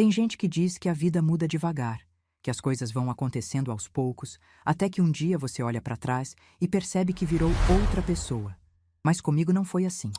Tem gente que diz que a vida muda devagar, que as coisas vão acontecendo aos poucos, até que um dia você olha para trás e percebe que virou outra pessoa. Mas comigo não foi assim.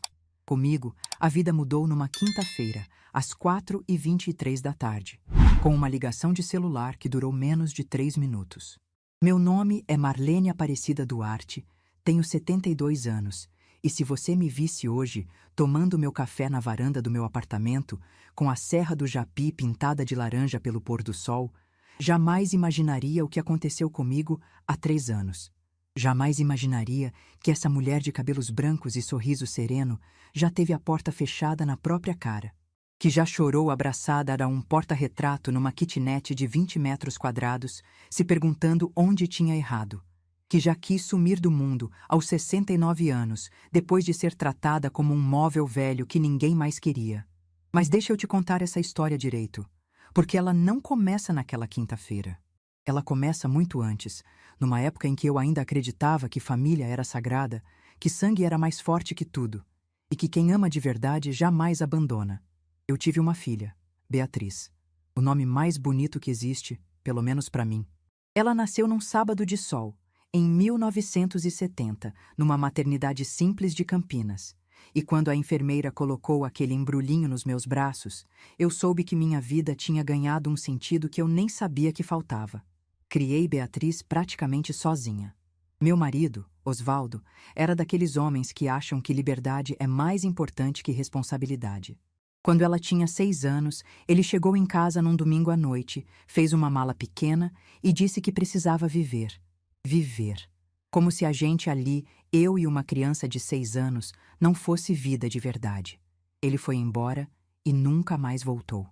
Comigo, a vida mudou numa quinta-feira, às 4h23 da tarde, com uma ligação de celular que durou menos de 3 minutos. Meu nome é Marlene Aparecida Duarte, tenho 72 anos, e se você me visse hoje tomando meu café na varanda do meu apartamento, com a Serra do Japi pintada de laranja pelo pôr do sol, jamais imaginaria o que aconteceu comigo há 3 anos. Jamais imaginaria que essa mulher de cabelos brancos e sorriso sereno já teve a porta fechada na própria cara, que já chorou abraçada a um porta-retrato numa kitnet de 20 metros quadrados, se perguntando onde tinha errado, que já quis sumir do mundo aos 69 anos, depois de ser tratada como um móvel velho que ninguém mais queria. Mas deixa eu te contar essa história direito, porque ela não começa naquela quinta-feira. Ela começa muito antes, numa época em que eu ainda acreditava que família era sagrada, que sangue era mais forte que tudo, e que quem ama de verdade jamais abandona. Eu tive uma filha, Beatriz, o nome mais bonito que existe, pelo menos para mim. Ela nasceu num sábado de sol, em 1970, numa maternidade simples de Campinas. E quando a enfermeira colocou aquele embrulhinho nos meus braços, eu soube que minha vida tinha ganhado um sentido que eu nem sabia que faltava. Criei Beatriz praticamente sozinha. Meu marido, Osvaldo, era daqueles homens que acham que liberdade é mais importante que responsabilidade. Quando ela tinha 6 anos, ele chegou em casa num domingo à noite, fez uma mala pequena e disse que precisava viver. Viver. Como se a gente ali, eu e uma criança de 6 anos, não fosse vida de verdade. Ele foi embora e nunca mais voltou.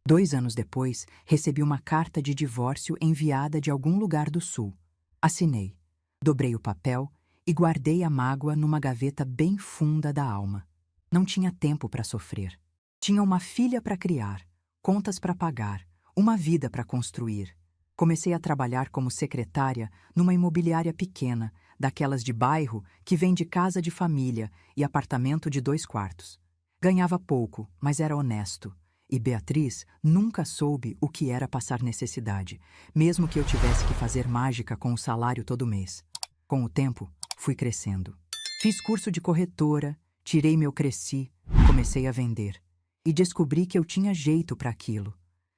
2 anos depois, recebi uma carta de divórcio enviada de algum lugar do sul. Assinei, dobrei o papel e guardei a mágoa numa gaveta bem funda da alma. Não tinha tempo para sofrer. Tinha uma filha para criar, contas para pagar, uma vida para construir. Comecei a trabalhar como secretária numa imobiliária pequena, daquelas de bairro que vende casa de família e apartamento de 2 quartos. Ganhava pouco, mas era honesto. E Beatriz nunca soube o que era passar necessidade, mesmo que eu tivesse que fazer mágica com o salário todo mês. Com o tempo, fui crescendo. Fiz curso de corretora, tirei meu Cresci, comecei a vender. E descobri que eu tinha jeito para aquilo.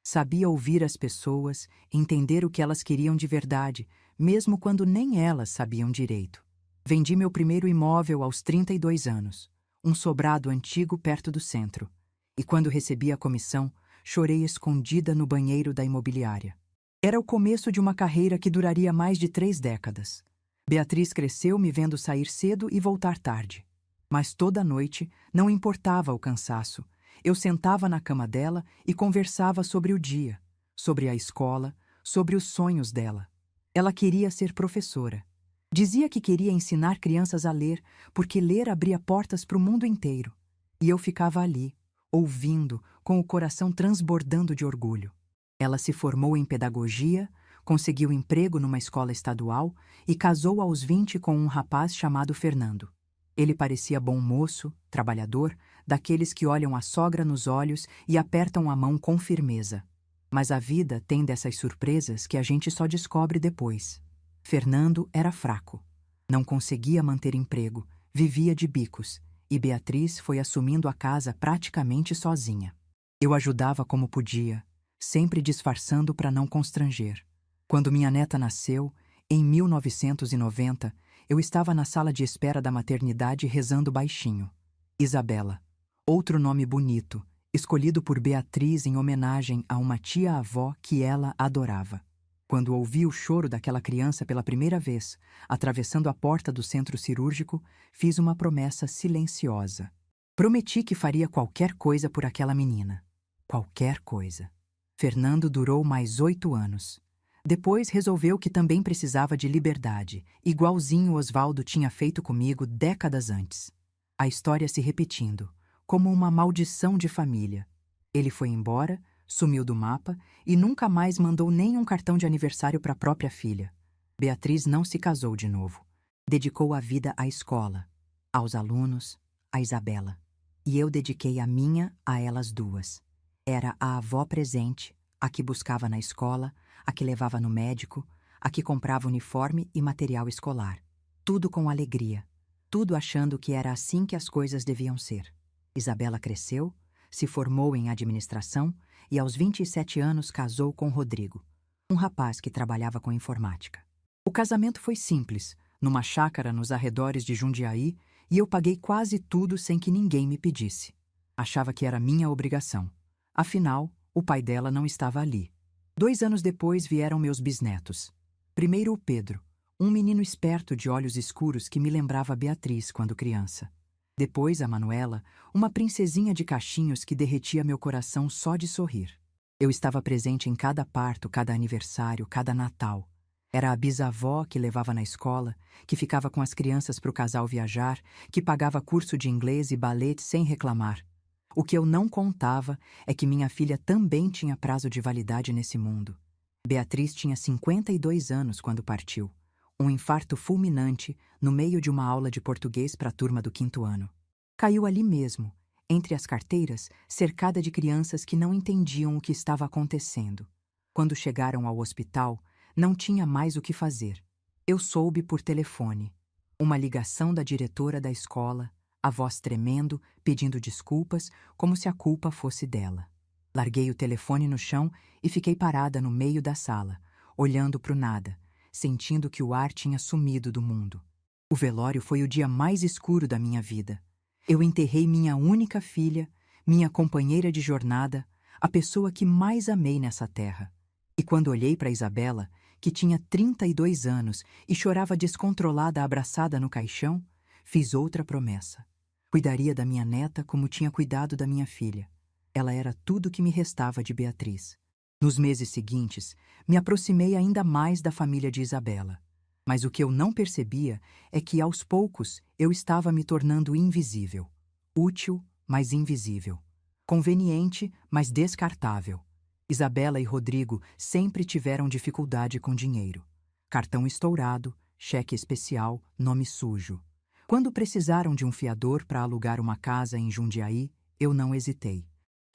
Sabia ouvir as pessoas, entender o que elas queriam de verdade, mesmo quando nem elas sabiam direito. Vendi meu primeiro imóvel aos 32 anos, um sobrado antigo perto do centro. E quando recebi a comissão, chorei escondida no banheiro da imobiliária. Era o começo de uma carreira que duraria mais de 3 décadas. Beatriz cresceu me vendo sair cedo e voltar tarde. Mas toda noite, não importava o cansaço, eu sentava na cama dela e conversava sobre o dia, sobre a escola, sobre os sonhos dela. Ela queria ser professora. Dizia que queria ensinar crianças a ler, porque ler abria portas para o mundo inteiro. E eu ficava ali, ouvindo, com o coração transbordando de orgulho. Ela se formou em pedagogia, conseguiu emprego numa escola estadual e casou aos 20 com um rapaz chamado Fernando. Ele parecia bom moço, trabalhador, daqueles que olham a sogra nos olhos e apertam a mão com firmeza. Mas a vida tem dessas surpresas que a gente só descobre depois. Fernando era fraco. Não conseguia manter emprego, vivia de bicos, e Beatriz foi assumindo a casa praticamente sozinha. Eu ajudava como podia, sempre disfarçando para não constranger. Quando minha neta nasceu, em 1990, eu estava na sala de espera da maternidade rezando baixinho. Isabela, outro nome bonito, escolhido por Beatriz em homenagem a uma tia-avó que ela adorava. Quando ouvi o choro daquela criança pela primeira vez, atravessando a porta do centro cirúrgico, fiz uma promessa silenciosa. Prometi que faria qualquer coisa por aquela menina. Qualquer coisa. Fernando durou mais 8 anos. Depois resolveu que também precisava de liberdade, igualzinho Osvaldo tinha feito comigo décadas antes. A história se repetindo, como uma maldição de família. Ele foi embora, sumiu do mapa e nunca mais mandou nenhum cartão de aniversário para a própria filha. Beatriz não se casou de novo. Dedicou a vida à escola, aos alunos, a Isabela. E eu dediquei a minha a elas duas. Era a avó presente, a que buscava na escola, a que levava no médico, a que comprava uniforme e material escolar. Tudo com alegria, tudo achando que era assim que as coisas deviam ser. Isabela cresceu, se formou em administração e aos 27 anos casou com Rodrigo, um rapaz que trabalhava com informática. O casamento foi simples, numa chácara nos arredores de Jundiaí, e eu paguei quase tudo sem que ninguém me pedisse. Achava que era minha obrigação. Afinal, o pai dela não estava ali. 2 anos depois vieram meus bisnetos. Primeiro o Pedro, um menino esperto de olhos escuros que me lembrava Beatriz quando criança. Depois a Manuela, uma princesinha de cachinhos que derretia meu coração só de sorrir. Eu estava presente em cada parto, cada aniversário, cada Natal. Era a bisavó que levava na escola, que ficava com as crianças para o casal viajar, que pagava curso de inglês e ballet sem reclamar. O que eu não contava é que minha filha também tinha prazo de validade nesse mundo. Beatriz tinha 52 anos quando partiu. Um infarto fulminante no meio de uma aula de português para a turma do 5º ano. Caiu ali mesmo, entre as carteiras, cercada de crianças que não entendiam o que estava acontecendo. Quando chegaram ao hospital, não tinha mais o que fazer. Eu soube por telefone. Uma ligação da diretora da escola, a voz tremendo, pedindo desculpas, como se a culpa fosse dela. Larguei o telefone no chão e fiquei parada no meio da sala, olhando para o nada, sentindo que o ar tinha sumido do mundo. O velório foi o dia mais escuro da minha vida. Eu enterrei minha única filha, minha companheira de jornada, a pessoa que mais amei nessa terra. E quando olhei para Isabela, que tinha 32 anos e chorava descontrolada abraçada no caixão, fiz outra promessa. Cuidaria da minha neta como tinha cuidado da minha filha. Ela era tudo que me restava de Beatriz. Nos meses seguintes, me aproximei ainda mais da família de Isabela. Mas o que eu não percebia é que, aos poucos, eu estava me tornando invisível. Útil, mas invisível. Conveniente, mas descartável. Isabela e Rodrigo sempre tiveram dificuldade com dinheiro. Cartão estourado, cheque especial, nome sujo. Quando precisaram de um fiador para alugar uma casa em Jundiaí, eu não hesitei.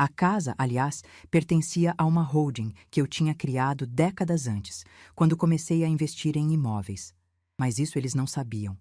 A casa, aliás, pertencia a uma holding que eu tinha criado décadas antes, quando comecei a investir em imóveis. Mas isso eles não sabiam.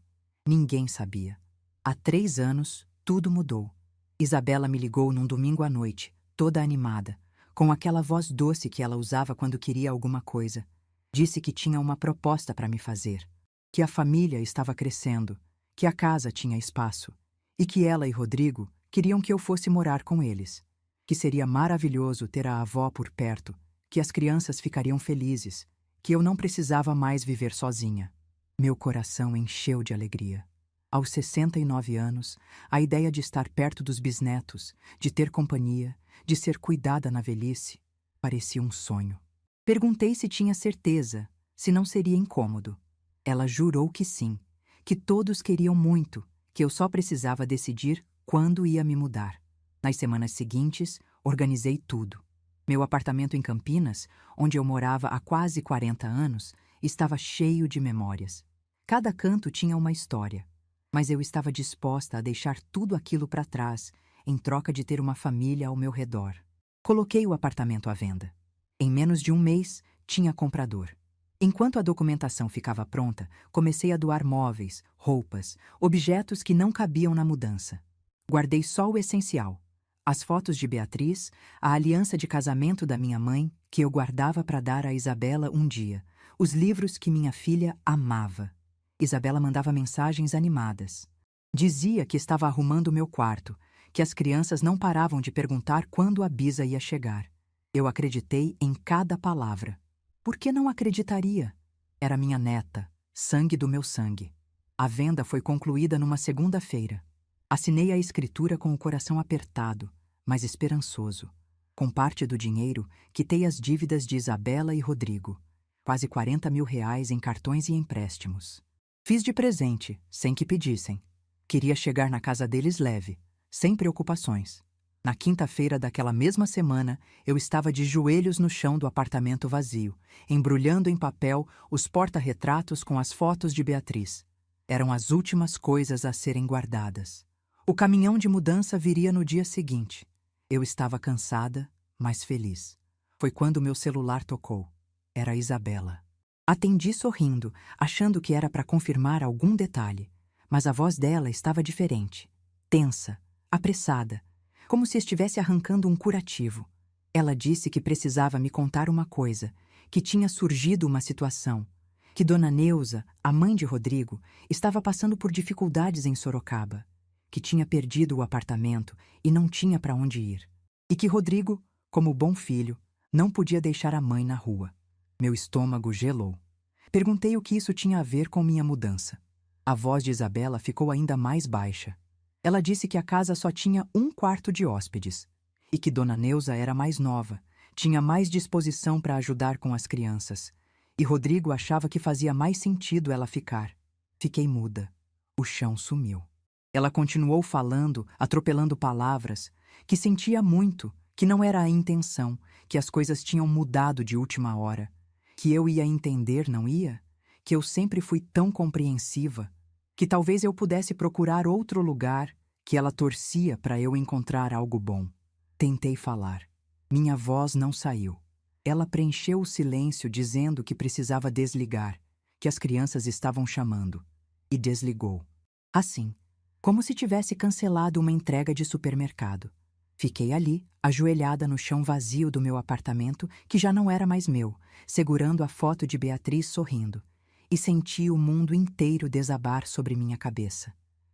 Ninguém sabia. Há 3 anos, tudo mudou. Isabela me ligou num domingo à noite, toda animada, com aquela voz doce que ela usava quando queria alguma coisa. Disse que tinha uma proposta para me fazer, que a família estava crescendo, que a casa tinha espaço, e que ela e Rodrigo queriam que eu fosse morar com eles. Que seria maravilhoso ter a avó por perto, que as crianças ficariam felizes, que eu não precisava mais viver sozinha. Meu coração encheu de alegria. Aos 69 anos, a ideia de estar perto dos bisnetos, de ter companhia, de ser cuidada na velhice, parecia um sonho. Perguntei se tinha certeza, se não seria incômodo. Ela jurou que sim, que todos queriam muito, que eu só precisava decidir quando ia me mudar. Nas semanas seguintes, organizei tudo. Meu apartamento em Campinas, onde eu morava há quase 40 anos, estava cheio de memórias. Cada canto tinha uma história, mas eu estava disposta a deixar tudo aquilo para trás, em troca de ter uma família ao meu redor. Coloquei o apartamento à venda. Em menos de um mês, tinha comprador. Enquanto a documentação ficava pronta, comecei a doar móveis, roupas, objetos que não cabiam na mudança. Guardei só o essencial. As fotos de Beatriz, a aliança de casamento da minha mãe, que eu guardava para dar a Isabela um dia, os livros que minha filha amava. Isabela mandava mensagens animadas. Dizia que estava arrumando o meu quarto, que as crianças não paravam de perguntar quando a Bisa ia chegar. Eu acreditei em cada palavra. Por que não acreditaria? Era minha neta, sangue do meu sangue. A venda foi concluída numa segunda-feira. Assinei a escritura com o coração apertado, mas esperançoso. Com parte do dinheiro, quitei as dívidas de Isabela e Rodrigo. Quase 40 mil reais em cartões e empréstimos. Fiz de presente, sem que pedissem. Queria chegar na casa deles leve, sem preocupações. Na quinta-feira daquela mesma semana, eu estava de joelhos no chão do apartamento vazio, embrulhando em papel os porta-retratos com as fotos de Beatriz. Eram as últimas coisas a serem guardadas. O caminhão de mudança viria no dia seguinte. Eu estava cansada, mas feliz. Foi quando meu celular tocou. Era a Isabela. Atendi sorrindo, achando que era para confirmar algum detalhe, mas a voz dela estava diferente. Tensa, apressada, como se estivesse arrancando um curativo. Ela disse que precisava me contar uma coisa, que tinha surgido uma situação, que Dona Neuza, a mãe de Rodrigo, estava passando por dificuldades em Sorocaba, que tinha perdido o apartamento e não tinha para onde ir, e que Rodrigo, como bom filho, não podia deixar a mãe na rua. Meu estômago gelou. Perguntei o que isso tinha a ver com minha mudança. A voz de Isabela ficou ainda mais baixa. Ela disse que a casa só tinha um quarto de hóspedes e que Dona Neuza era mais nova, tinha mais disposição para ajudar com as crianças, e Rodrigo achava que fazia mais sentido ela ficar. Fiquei muda. O chão sumiu. Ela continuou falando, atropelando palavras, que sentia muito, que não era a intenção, que as coisas tinham mudado de última hora, que eu ia entender, não ia? Que eu sempre fui tão compreensiva, que talvez eu pudesse procurar outro lugar, que ela torcia para eu encontrar algo bom. Tentei falar. Minha voz não saiu. Ela preencheu o silêncio dizendo que precisava desligar, que as crianças estavam chamando, e desligou. Assim, como se tivesse cancelado uma entrega de supermercado. Fiquei ali, ajoelhada no chão vazio do meu apartamento, que já não era mais meu, segurando a foto de Beatriz sorrindo, e senti o mundo inteiro desabar sobre minha cabeça.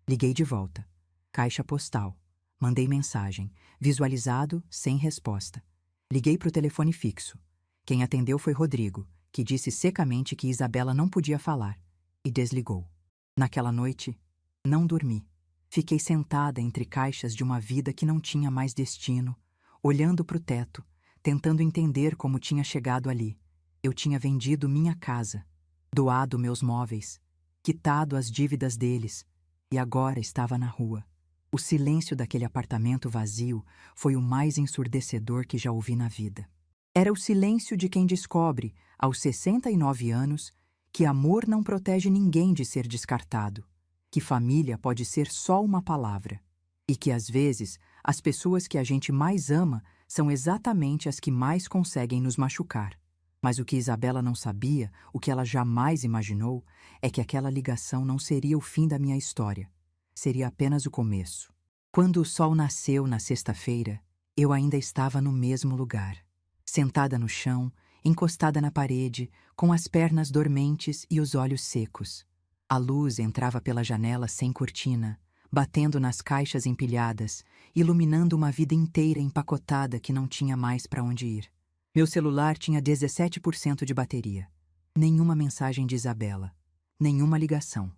Liguei de volta. Caixa postal. Mandei mensagem. Visualizado, sem resposta. Liguei para o telefone fixo. Quem atendeu foi Rodrigo, que disse secamente que Isabela não podia falar, e desligou. Naquela noite, não dormi. Fiquei sentada entre caixas de uma vida que não tinha mais destino, olhando para o teto, tentando entender como tinha chegado ali. Eu tinha vendido minha casa, doado meus móveis, quitado as dívidas deles, e agora estava na rua. O silêncio daquele apartamento vazio foi o mais ensurdecedor que já ouvi na vida. Era o silêncio de quem descobre, aos 69 anos, que amor não protege ninguém de ser descartado, que família pode ser só uma palavra, e que, às vezes, as pessoas que a gente mais ama são exatamente as que mais conseguem nos machucar. Mas o que Isabela não sabia, o que ela jamais imaginou, é que aquela ligação não seria o fim da minha história. Seria apenas o começo. Quando o sol nasceu na sexta-feira, eu ainda estava no mesmo lugar, sentada no chão, encostada na parede, com as pernas dormentes e os olhos secos. A luz entrava pela janela sem cortina, batendo nas caixas empilhadas, iluminando uma vida inteira empacotada que não tinha mais para onde ir. Meu celular tinha 17% de bateria. Nenhuma mensagem de Isabela. Nenhuma ligação.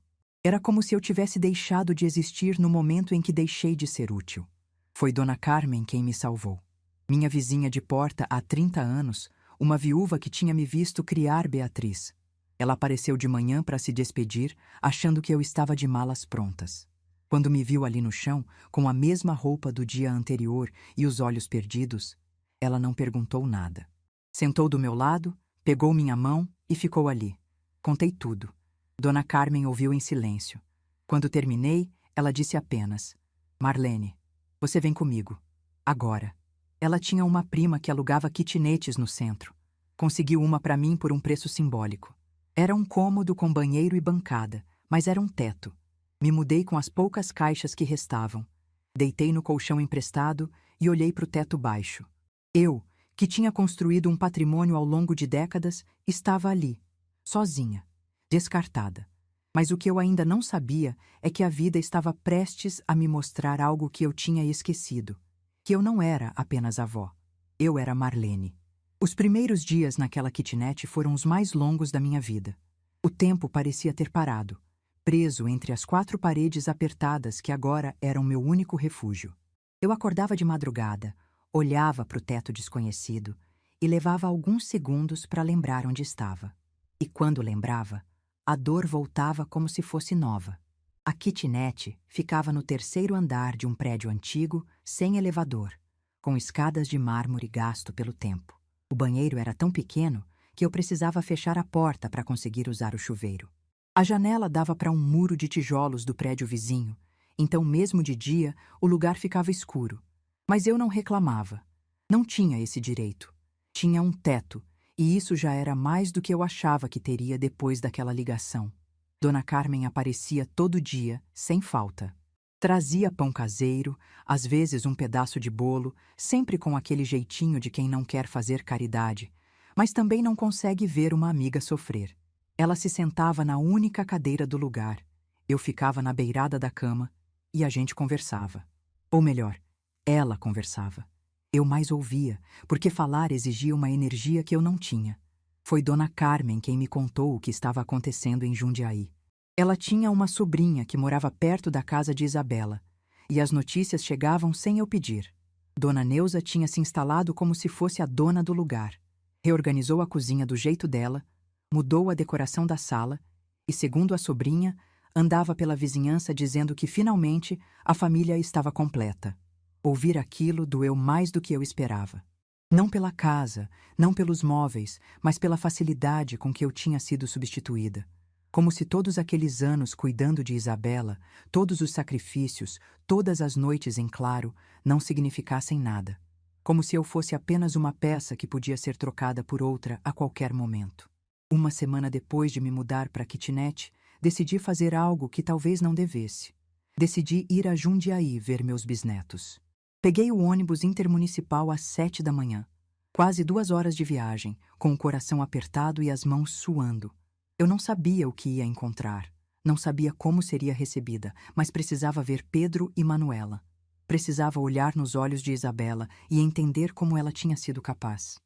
Era como se eu tivesse deixado de existir no momento em que deixei de ser útil. Foi Dona Carmen quem me salvou. Minha vizinha de porta há 30 anos, uma viúva que tinha me visto criar Beatriz. Ela apareceu de manhã para se despedir, achando que eu estava de malas prontas. Quando me viu ali no chão, com a mesma roupa do dia anterior e os olhos perdidos, ela não perguntou nada. Sentou do meu lado, pegou minha mão e ficou ali. Contei tudo. Dona Carmen ouviu em silêncio. Quando terminei, ela disse apenas: Marlene, você vem comigo. Agora. Ela tinha uma prima que alugava kitnetes no centro. Conseguiu uma para mim por um preço simbólico. Era um cômodo com banheiro e bancada, mas era um teto. Me mudei com as poucas caixas que restavam. Deitei no colchão emprestado e olhei para o teto baixo. Eu, que tinha construído um patrimônio ao longo de décadas, estava ali, sozinha, descartada. Mas o que eu ainda não sabia é que a vida estava prestes a me mostrar algo que eu tinha esquecido. Que eu não era apenas avó. Eu era Marlene. Os primeiros dias naquela kitnet foram os mais longos da minha vida. O tempo parecia ter parado, preso entre as 4 paredes apertadas que agora eram meu único refúgio. Eu acordava de madrugada, olhava para o teto desconhecido e levava alguns segundos para lembrar onde estava. E quando lembrava, a dor voltava como se fosse nova. A kitnet ficava no 3º andar de um prédio antigo, sem elevador, com escadas de mármore gasto pelo tempo. O banheiro era tão pequeno que eu precisava fechar a porta para conseguir usar o chuveiro. A janela dava para um muro de tijolos do prédio vizinho, então mesmo de dia o lugar ficava escuro. Mas eu não reclamava. Não tinha esse direito. Tinha um teto, e isso já era mais do que eu achava que teria depois daquela ligação. Dona Carmen aparecia todo dia, sem falta. Trazia pão caseiro, às vezes um pedaço de bolo, sempre com aquele jeitinho de quem não quer fazer caridade, mas também não consegue ver uma amiga sofrer. Ela se sentava na única cadeira do lugar. Eu ficava na beirada da cama e a gente conversava. Ou melhor, ela conversava. Eu mais ouvia, porque falar exigia uma energia que eu não tinha. Foi Dona Carmen quem me contou o que estava acontecendo em Jundiaí. Ela tinha uma sobrinha que morava perto da casa de Isabela, e as notícias chegavam sem eu pedir. Dona Neuza tinha se instalado como se fosse a dona do lugar. Reorganizou a cozinha do jeito dela, mudou a decoração da sala e, segundo a sobrinha, andava pela vizinhança dizendo que finalmente a família estava completa. Ouvir aquilo doeu mais do que eu esperava. Não pela casa, não pelos móveis, mas pela facilidade com que eu tinha sido substituída. Como se todos aqueles anos cuidando de Isabela, todos os sacrifícios, todas as noites em claro, não significassem nada. Como se eu fosse apenas uma peça que podia ser trocada por outra a qualquer momento. Uma semana depois de me mudar para a kitnet, decidi fazer algo que talvez não devesse. Decidi ir a Jundiaí ver meus bisnetos. Peguei o ônibus intermunicipal às 7 da manhã. Quase 2 horas de viagem, com o coração apertado e as mãos suando. Eu não sabia o que ia encontrar. Não sabia como seria recebida, mas precisava ver Pedro e Manuela. Precisava olhar nos olhos de Isabela e entender como ela tinha sido capaz.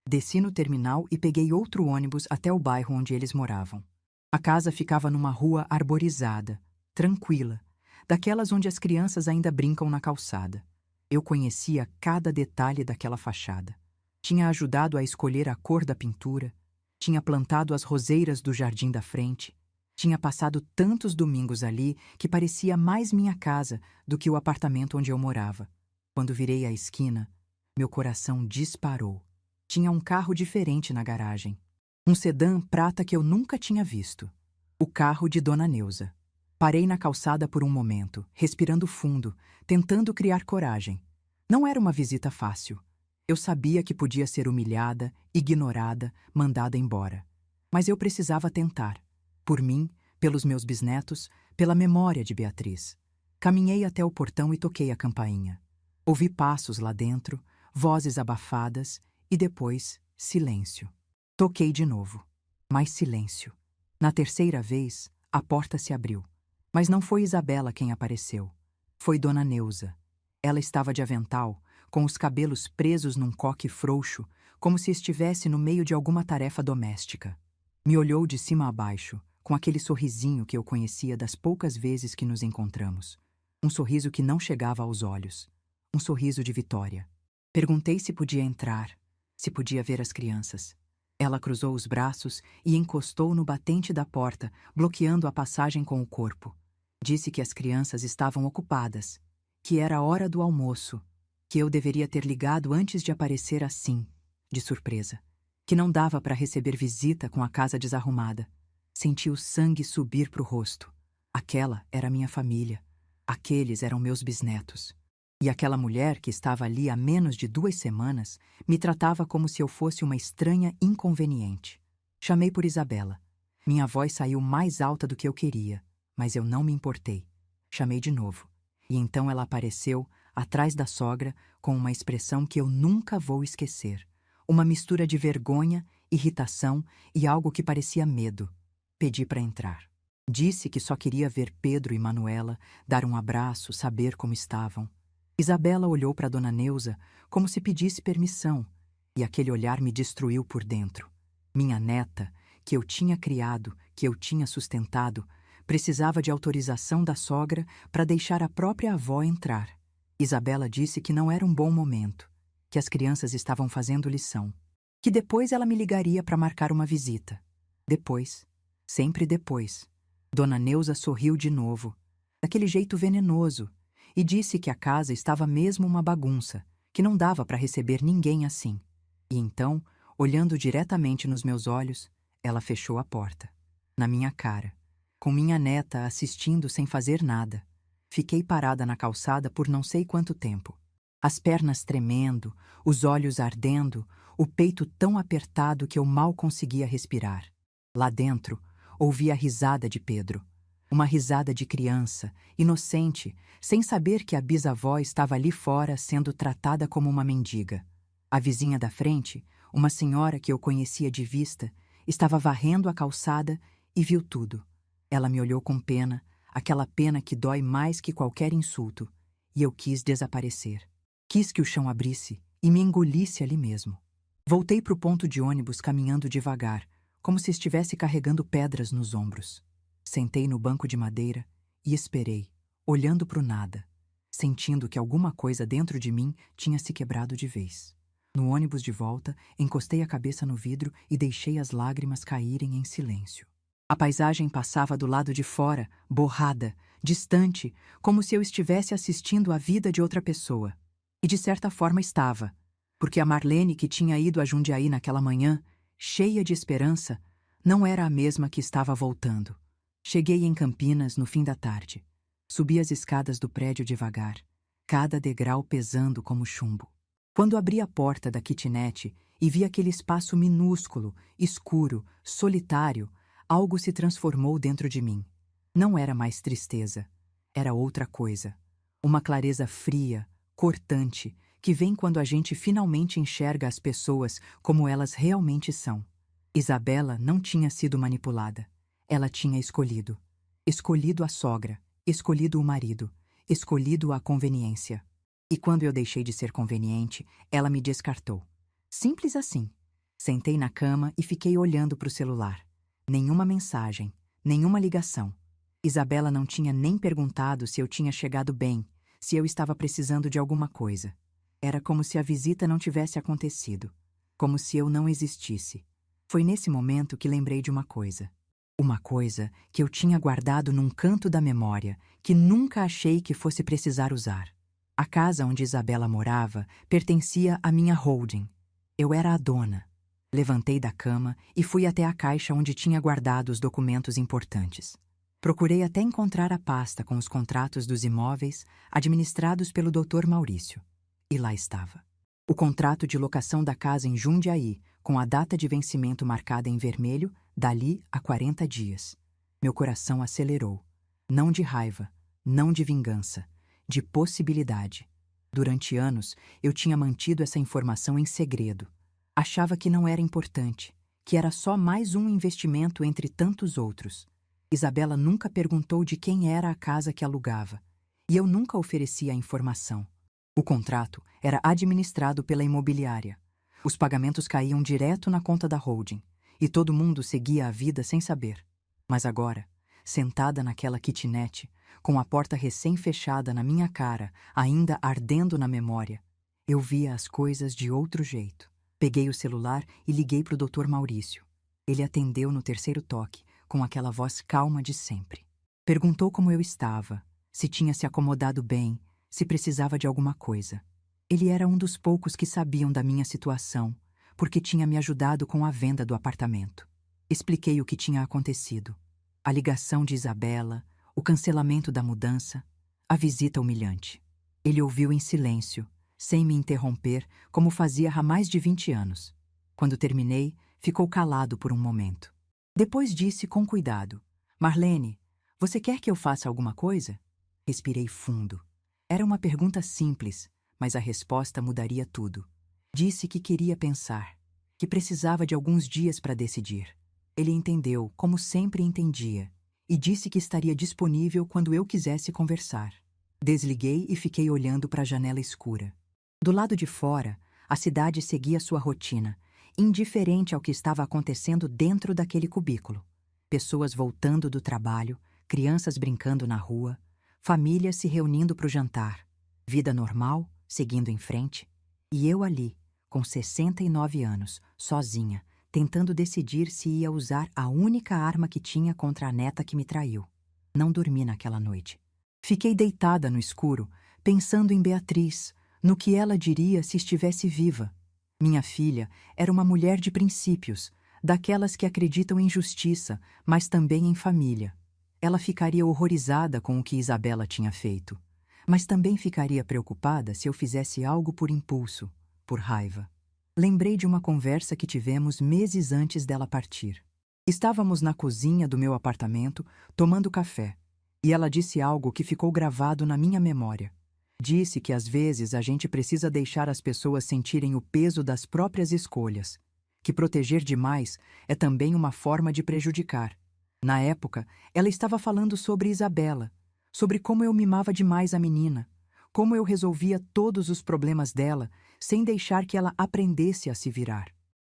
Desci no terminal e peguei outro ônibus até o bairro onde eles moravam. A casa ficava numa rua arborizada, tranquila, daquelas onde as crianças ainda brincam na calçada. Eu conhecia cada detalhe daquela fachada. Tinha ajudado a escolher a cor da pintura, tinha plantado as roseiras do jardim da frente, tinha passado tantos domingos ali que parecia mais minha casa do que o apartamento onde eu morava. Quando virei a esquina, meu coração disparou. Tinha um carro diferente na garagem. Um sedã prata que eu nunca tinha visto. O carro de Dona Neuza. Parei na calçada por um momento, respirando fundo, tentando criar coragem. Não era uma visita fácil. Eu sabia que podia ser humilhada, ignorada, mandada embora. Mas eu precisava tentar. Por mim, pelos meus bisnetos, pela memória de Beatriz. Caminhei até o portão e toquei a campainha. Ouvi passos lá dentro, vozes abafadas e depois silêncio. Toquei de novo. Mais silêncio. Na terceira vez, a porta se abriu. Mas não foi Isabela quem apareceu. Foi Dona Neuza. Ela estava de avental, com os cabelos presos num coque frouxo, como se estivesse no meio de alguma tarefa doméstica. Me olhou de cima a baixo, com aquele sorrisinho que eu conhecia das poucas vezes que nos encontramos. Um sorriso que não chegava aos olhos. Um sorriso de vitória. Perguntei se podia entrar, se podia ver as crianças. Ela cruzou os braços e encostou no batente da porta, bloqueando a passagem com o corpo. Disse que as crianças estavam ocupadas, que era a hora do almoço, que eu deveria ter ligado antes de aparecer assim, de surpresa, que não dava para receber visita com a casa desarrumada. Senti o sangue subir para o rosto. Aquela era minha família. Aqueles eram meus bisnetos. E aquela mulher que estava ali há menos de 2 semanas me tratava como se eu fosse uma estranha inconveniente. Chamei por Isabela. Minha voz saiu mais alta do que eu queria, mas eu não me importei. Chamei de novo. E então ela apareceu, atrás da sogra, com uma expressão que eu nunca vou esquecer. Uma mistura de vergonha, irritação e algo que parecia medo. Pedi para entrar. Disse que só queria ver Pedro e Manuela, dar um abraço, saber como estavam. Isabela olhou para Dona Neuza como se pedisse permissão, e aquele olhar me destruiu por dentro. Minha neta, que eu tinha criado, que eu tinha sustentado, precisava de autorização da sogra para deixar a própria avó entrar. Isabela disse que não era um bom momento, que as crianças estavam fazendo lição, que depois ela me ligaria para marcar uma visita. Depois, sempre depois. Dona Neuza sorriu de novo, daquele jeito venenoso, e disse que a casa estava mesmo uma bagunça, que não dava para receber ninguém assim. E então, olhando diretamente nos meus olhos, ela fechou a porta. Na minha cara, com minha neta assistindo sem fazer nada. Fiquei parada na calçada por não sei quanto tempo. As pernas tremendo, os olhos ardendo, o peito tão apertado que eu mal conseguia respirar. Lá dentro, ouvi a risada de Pedro. Uma risada de criança, inocente, sem saber que a bisavó estava ali fora sendo tratada como uma mendiga. A vizinha da frente, uma senhora que eu conhecia de vista, estava varrendo a calçada e viu tudo. Ela me olhou com pena, aquela pena que dói mais que qualquer insulto, e eu quis desaparecer. Quis que o chão abrisse e me engolisse ali mesmo. Voltei para o ponto de ônibus caminhando devagar, como se estivesse carregando pedras nos ombros. Sentei no banco de madeira e esperei, olhando para o nada, sentindo que alguma coisa dentro de mim tinha se quebrado de vez. No ônibus de volta, encostei a cabeça no vidro e deixei as lágrimas caírem em silêncio. A paisagem passava do lado de fora, borrada, distante, como se eu estivesse assistindo à vida de outra pessoa. E de certa forma estava, porque a Marlene que tinha ido a Jundiaí naquela manhã, cheia de esperança, não era a mesma que estava voltando. Cheguei em Campinas no fim da tarde. Subi as escadas do prédio devagar, cada degrau pesando como chumbo. Quando abri a porta da kitnet e vi aquele espaço minúsculo, escuro, solitário, algo se transformou dentro de mim. Não era mais tristeza, era outra coisa. Uma clareza fria, cortante, que vem quando a gente finalmente enxerga as pessoas como elas realmente são. Isabela não tinha sido manipulada. Ela tinha escolhido. Escolhido a sogra, escolhido o marido, escolhido a conveniência. E quando eu deixei de ser conveniente, ela me descartou. Simples assim. Sentei na cama e fiquei olhando para o celular. Nenhuma mensagem, nenhuma ligação. Isabela não tinha nem perguntado se eu tinha chegado bem, se eu estava precisando de alguma coisa. Era como se a visita não tivesse acontecido, como se eu não existisse. Foi nesse momento que lembrei de uma coisa. Uma coisa que eu tinha guardado num canto da memória, que nunca achei que fosse precisar usar. A casa onde Isabela morava pertencia à minha holding. Eu era a dona. Levantei da cama e fui até a caixa onde tinha guardado os documentos importantes. Procurei até encontrar a pasta com os contratos dos imóveis administrados pelo Dr. Maurício. E lá estava. O contrato de locação da casa em Jundiaí, com a data de vencimento marcada em vermelho, dali a 40 dias. Meu coração acelerou. Não de raiva, não de vingança, de possibilidade. Durante anos, eu tinha mantido essa informação em segredo. Achava que não era importante, que era só mais um investimento entre tantos outros. Isabela nunca perguntou de quem era a casa que alugava, e eu nunca oferecia a informação. O contrato era administrado pela imobiliária. Os pagamentos caíam direto na conta da holding, e todo mundo seguia a vida sem saber. Mas agora, sentada naquela kitnet, com a porta recém-fechada na minha cara, ainda ardendo na memória, eu via as coisas de outro jeito. Peguei o celular e liguei para o Dr. Maurício. Ele atendeu no terceiro toque, com aquela voz calma de sempre. Perguntou como eu estava, se tinha se acomodado bem, se precisava de alguma coisa. Ele era um dos poucos que sabiam da minha situação, porque tinha me ajudado com a venda do apartamento. Expliquei o que tinha acontecido. A ligação de Isabela, o cancelamento da mudança, a visita humilhante. Ele ouviu em silêncio, sem me interromper, como fazia há mais de 20 anos. Quando terminei, ficou calado por um momento. Depois disse com cuidado: Marlene, você quer que eu faça alguma coisa? Respirei fundo. Era uma pergunta simples, mas a resposta mudaria tudo. Disse que queria pensar, que precisava de alguns dias para decidir. Ele entendeu, como sempre entendia, e disse que estaria disponível quando eu quisesse conversar. Desliguei e fiquei olhando para a janela escura. Do lado de fora, a cidade seguia sua rotina, indiferente ao que estava acontecendo dentro daquele cubículo. Pessoas voltando do trabalho, crianças brincando na rua, famílias se reunindo para o jantar. Vida normal, seguindo em frente. E eu ali, com 69 anos, sozinha, tentando decidir se ia usar a única arma que tinha contra a neta que me traiu. Não dormi naquela noite. Fiquei deitada no escuro, pensando em Beatriz, no que ela diria se estivesse viva. Minha filha era uma mulher de princípios, daquelas que acreditam em justiça, mas também em família. Ela ficaria horrorizada com o que Isabela tinha feito. Mas também ficaria preocupada se eu fizesse algo por impulso, por raiva. Lembrei de uma conversa que tivemos meses antes dela partir. Estávamos na cozinha do meu apartamento, tomando café, e ela disse algo que ficou gravado na minha memória. Disse que às vezes a gente precisa deixar as pessoas sentirem o peso das próprias escolhas, que proteger demais é também uma forma de prejudicar. Na época, ela estava falando sobre Isabela, sobre como eu mimava demais a menina, como eu resolvia todos os problemas dela sem deixar que ela aprendesse a se virar.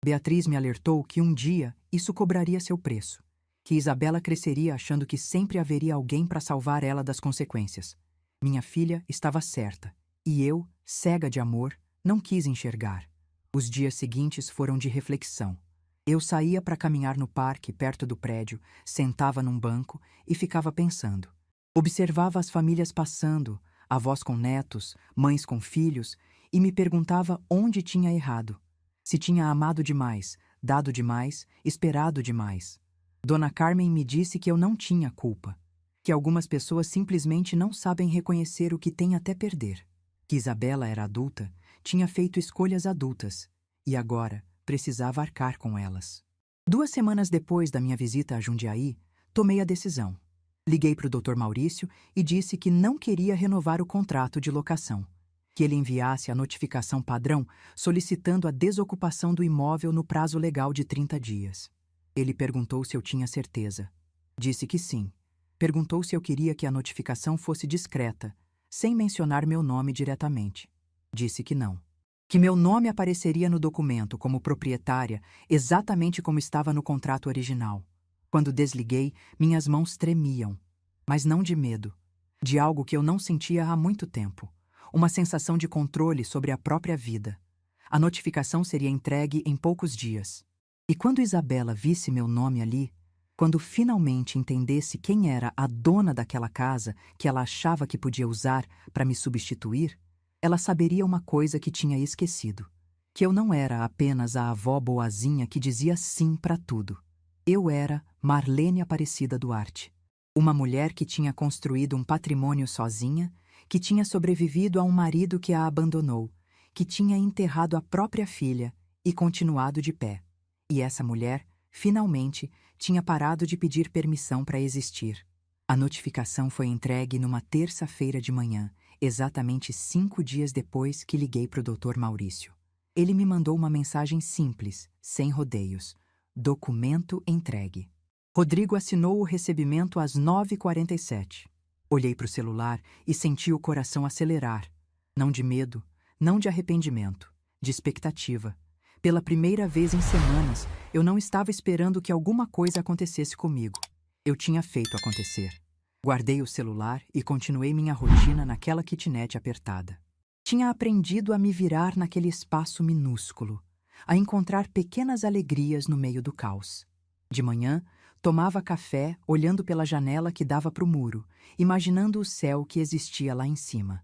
Beatriz me alertou que um dia isso cobraria seu preço, que Isabela cresceria achando que sempre haveria alguém para salvar ela das consequências. Minha filha estava certa, e eu, cega de amor, não quis enxergar. Os dias seguintes foram de reflexão. Eu saía para caminhar no parque perto do prédio, sentava num banco e ficava pensando. Observava as famílias passando, avós com netos, mães com filhos, e me perguntava onde tinha errado. Se tinha amado demais, dado demais, esperado demais. Dona Carmen me disse que eu não tinha culpa, que algumas pessoas simplesmente não sabem reconhecer o que têm até perder. Que Isabela era adulta, tinha feito escolhas adultas, e agora precisava arcar com elas. 2 semanas depois da minha visita a Jundiaí, tomei a decisão. Liguei para o Dr. Maurício e disse que não queria renovar o contrato de locação, que ele enviasse a notificação padrão solicitando a desocupação do imóvel no prazo legal de 30 dias. Ele perguntou se eu tinha certeza. Disse que sim. Perguntou se eu queria que a notificação fosse discreta, sem mencionar meu nome diretamente. Disse que não. Que meu nome apareceria no documento como proprietária, exatamente como estava no contrato original. Quando desliguei, minhas mãos tremiam, mas não de medo, de algo que eu não sentia há muito tempo, uma sensação de controle sobre a própria vida. A notificação seria entregue em poucos dias. E quando Isabela visse meu nome ali, quando finalmente entendesse quem era a dona daquela casa que ela achava que podia usar para me substituir, ela saberia uma coisa que tinha esquecido, que eu não era apenas a avó boazinha que dizia sim para tudo. Eu era Marlene Aparecida Duarte, uma mulher que tinha construído um patrimônio sozinha, que tinha sobrevivido a um marido que a abandonou, que tinha enterrado a própria filha e continuado de pé. E essa mulher, finalmente, tinha parado de pedir permissão para existir. A notificação foi entregue numa terça-feira de manhã, exatamente 5 dias depois que liguei para o Dr. Maurício. Ele me mandou uma mensagem simples, sem rodeios. Documento entregue. Rodrigo assinou o recebimento às 9h47. Olhei para o celular e senti o coração acelerar. Não de medo, não de arrependimento, de expectativa. Pela primeira vez em semanas, eu não estava esperando que alguma coisa acontecesse comigo. Eu tinha feito acontecer. Guardei o celular e continuei minha rotina naquela kitnet apertada. Tinha aprendido a me virar naquele espaço minúsculo, a encontrar pequenas alegrias no meio do caos. De manhã, tomava café olhando pela janela que dava para o muro, imaginando o céu que existia lá em cima.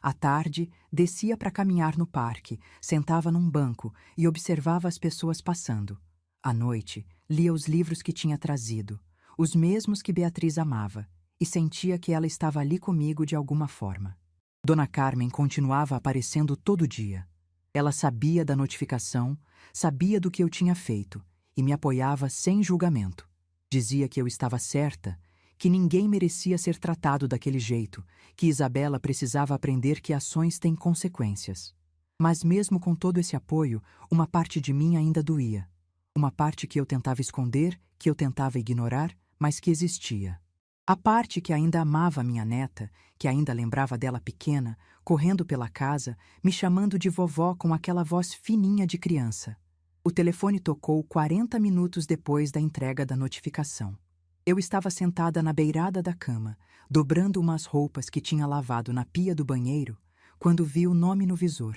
À tarde, descia para caminhar no parque, sentava num banco e observava as pessoas passando. À noite, lia os livros que tinha trazido, os mesmos que Beatriz amava, e sentia que ela estava ali comigo de alguma forma. Dona Carmen continuava aparecendo todo dia. Ela sabia da notificação, sabia do que eu tinha feito e me apoiava sem julgamento. Dizia que eu estava certa, que ninguém merecia ser tratado daquele jeito, que Isabela precisava aprender que ações têm consequências. Mas mesmo com todo esse apoio, uma parte de mim ainda doía. Uma parte que eu tentava esconder, que eu tentava ignorar, mas que existia. A parte que ainda amava minha neta, que ainda lembrava dela pequena, correndo pela casa, me chamando de vovó com aquela voz fininha de criança. O telefone tocou 40 minutos depois da entrega da notificação. Eu estava sentada na beirada da cama, dobrando umas roupas que tinha lavado na pia do banheiro, quando vi o nome no visor.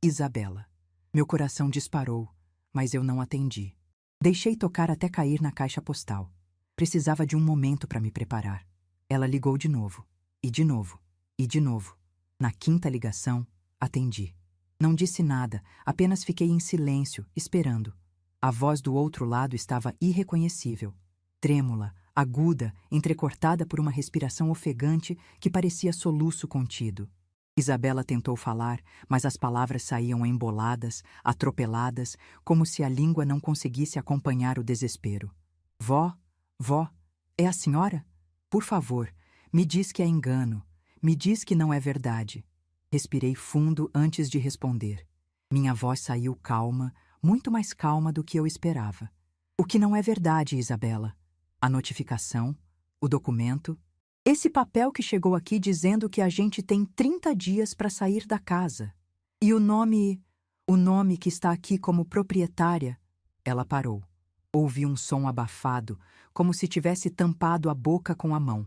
Isabela. Meu coração disparou, mas eu não atendi. Deixei tocar até cair na caixa postal. Precisava de um momento para me preparar. Ela ligou de novo, e de novo, e de novo. Na 5ª ligação, atendi. Não disse nada, apenas fiquei em silêncio, esperando. A voz do outro lado estava irreconhecível, trêmula, aguda, entrecortada por uma respiração ofegante que parecia soluço contido. Isabela tentou falar, mas as palavras saíam emboladas, atropeladas, como se a língua não conseguisse acompanhar o desespero. Vó, vó, é a senhora? Por favor, me diz que é engano, me diz que não é verdade. Respirei fundo antes de responder. Minha voz saiu calma, muito mais calma do que eu esperava. O que não é verdade, Isabela? A notificação, o documento, esse papel que chegou aqui dizendo que a gente tem 30 dias para sair da casa. E o nome que está aqui como proprietária. Ela parou. Ouvi um som abafado, como se tivesse tampado a boca com a mão.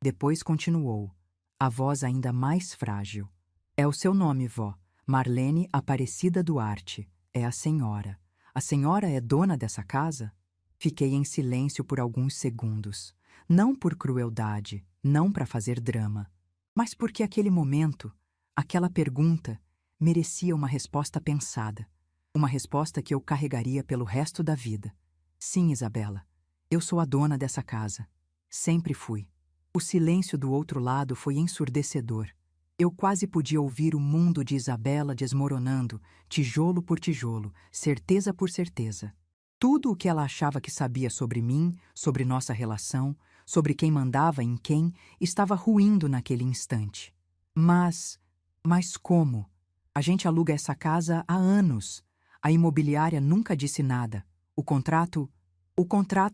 Depois continuou, a voz ainda mais frágil. É o seu nome, vó. Marlene Aparecida Duarte. É a senhora. A senhora é dona dessa casa? Fiquei em silêncio por alguns segundos. Não por crueldade, não para fazer drama, mas porque aquele momento, aquela pergunta, merecia uma resposta pensada. Uma resposta que eu carregaria pelo resto da vida. Sim, Isabela, eu sou a dona dessa casa. Sempre fui. O silêncio do outro lado foi ensurdecedor. Eu quase podia ouvir o mundo de Isabela desmoronando, tijolo por tijolo, certeza por certeza. Tudo o que ela achava que sabia sobre mim, sobre nossa relação, sobre quem mandava em quem, estava ruindo naquele instante. Mas como? A gente aluga essa casa há anos. A imobiliária nunca disse nada. O contrato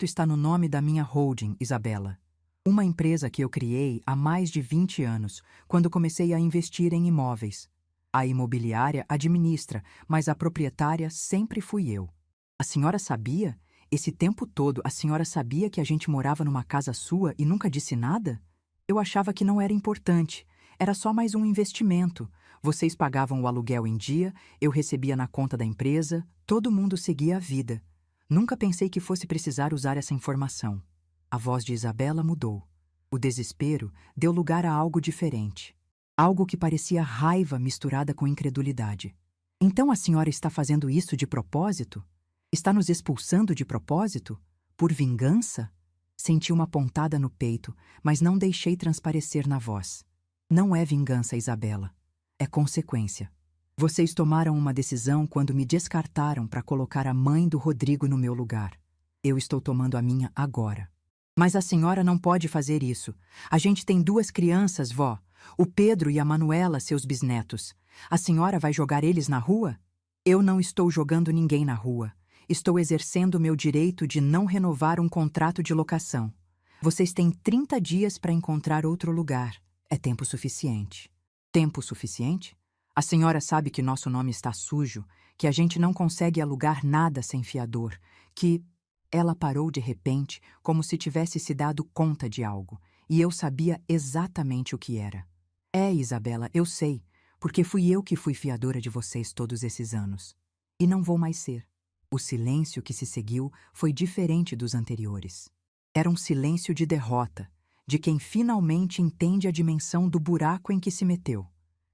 está no nome da minha holding, Isabela. Uma empresa que eu criei há mais de 20 anos, quando comecei a investir em imóveis. A imobiliária administra, mas a proprietária sempre fui eu. A senhora sabia? Esse tempo todo a senhora sabia que a gente morava numa casa sua e nunca disse nada? Eu achava que não era importante. Era só mais um investimento. Vocês pagavam o aluguel em dia, eu recebia na conta da empresa, todo mundo seguia a vida. Nunca pensei que fosse precisar usar essa informação. A voz de Isabela mudou. O desespero deu lugar a algo diferente. Algo que parecia raiva misturada com incredulidade. Então a senhora está fazendo isso de propósito? Está nos expulsando de propósito? Por vingança? Senti uma pontada no peito, mas não deixei transparecer na voz. Não é vingança, Isabela. É consequência. Vocês tomaram uma decisão quando me descartaram para colocar a mãe do Rodrigo no meu lugar. Eu estou tomando a minha agora. Mas a senhora não pode fazer isso. A gente tem 2 crianças, vó. O Pedro e a Manuela, seus bisnetos. A senhora vai jogar eles na rua? Eu não estou jogando ninguém na rua. Estou exercendo meu direito de não renovar um contrato de locação. Vocês têm 30 dias para encontrar outro lugar. É tempo suficiente. Tempo suficiente? A senhora sabe que nosso nome está sujo, que a gente não consegue alugar nada sem fiador, que... Ela parou de repente, como se tivesse se dado conta de algo, e eu sabia exatamente o que era. É, Isabela, eu sei, porque fui eu que fui fiadora de vocês todos esses anos. E não vou mais ser. O silêncio que se seguiu foi diferente dos anteriores. Era um silêncio de derrota, de quem finalmente entende a dimensão do buraco em que se meteu.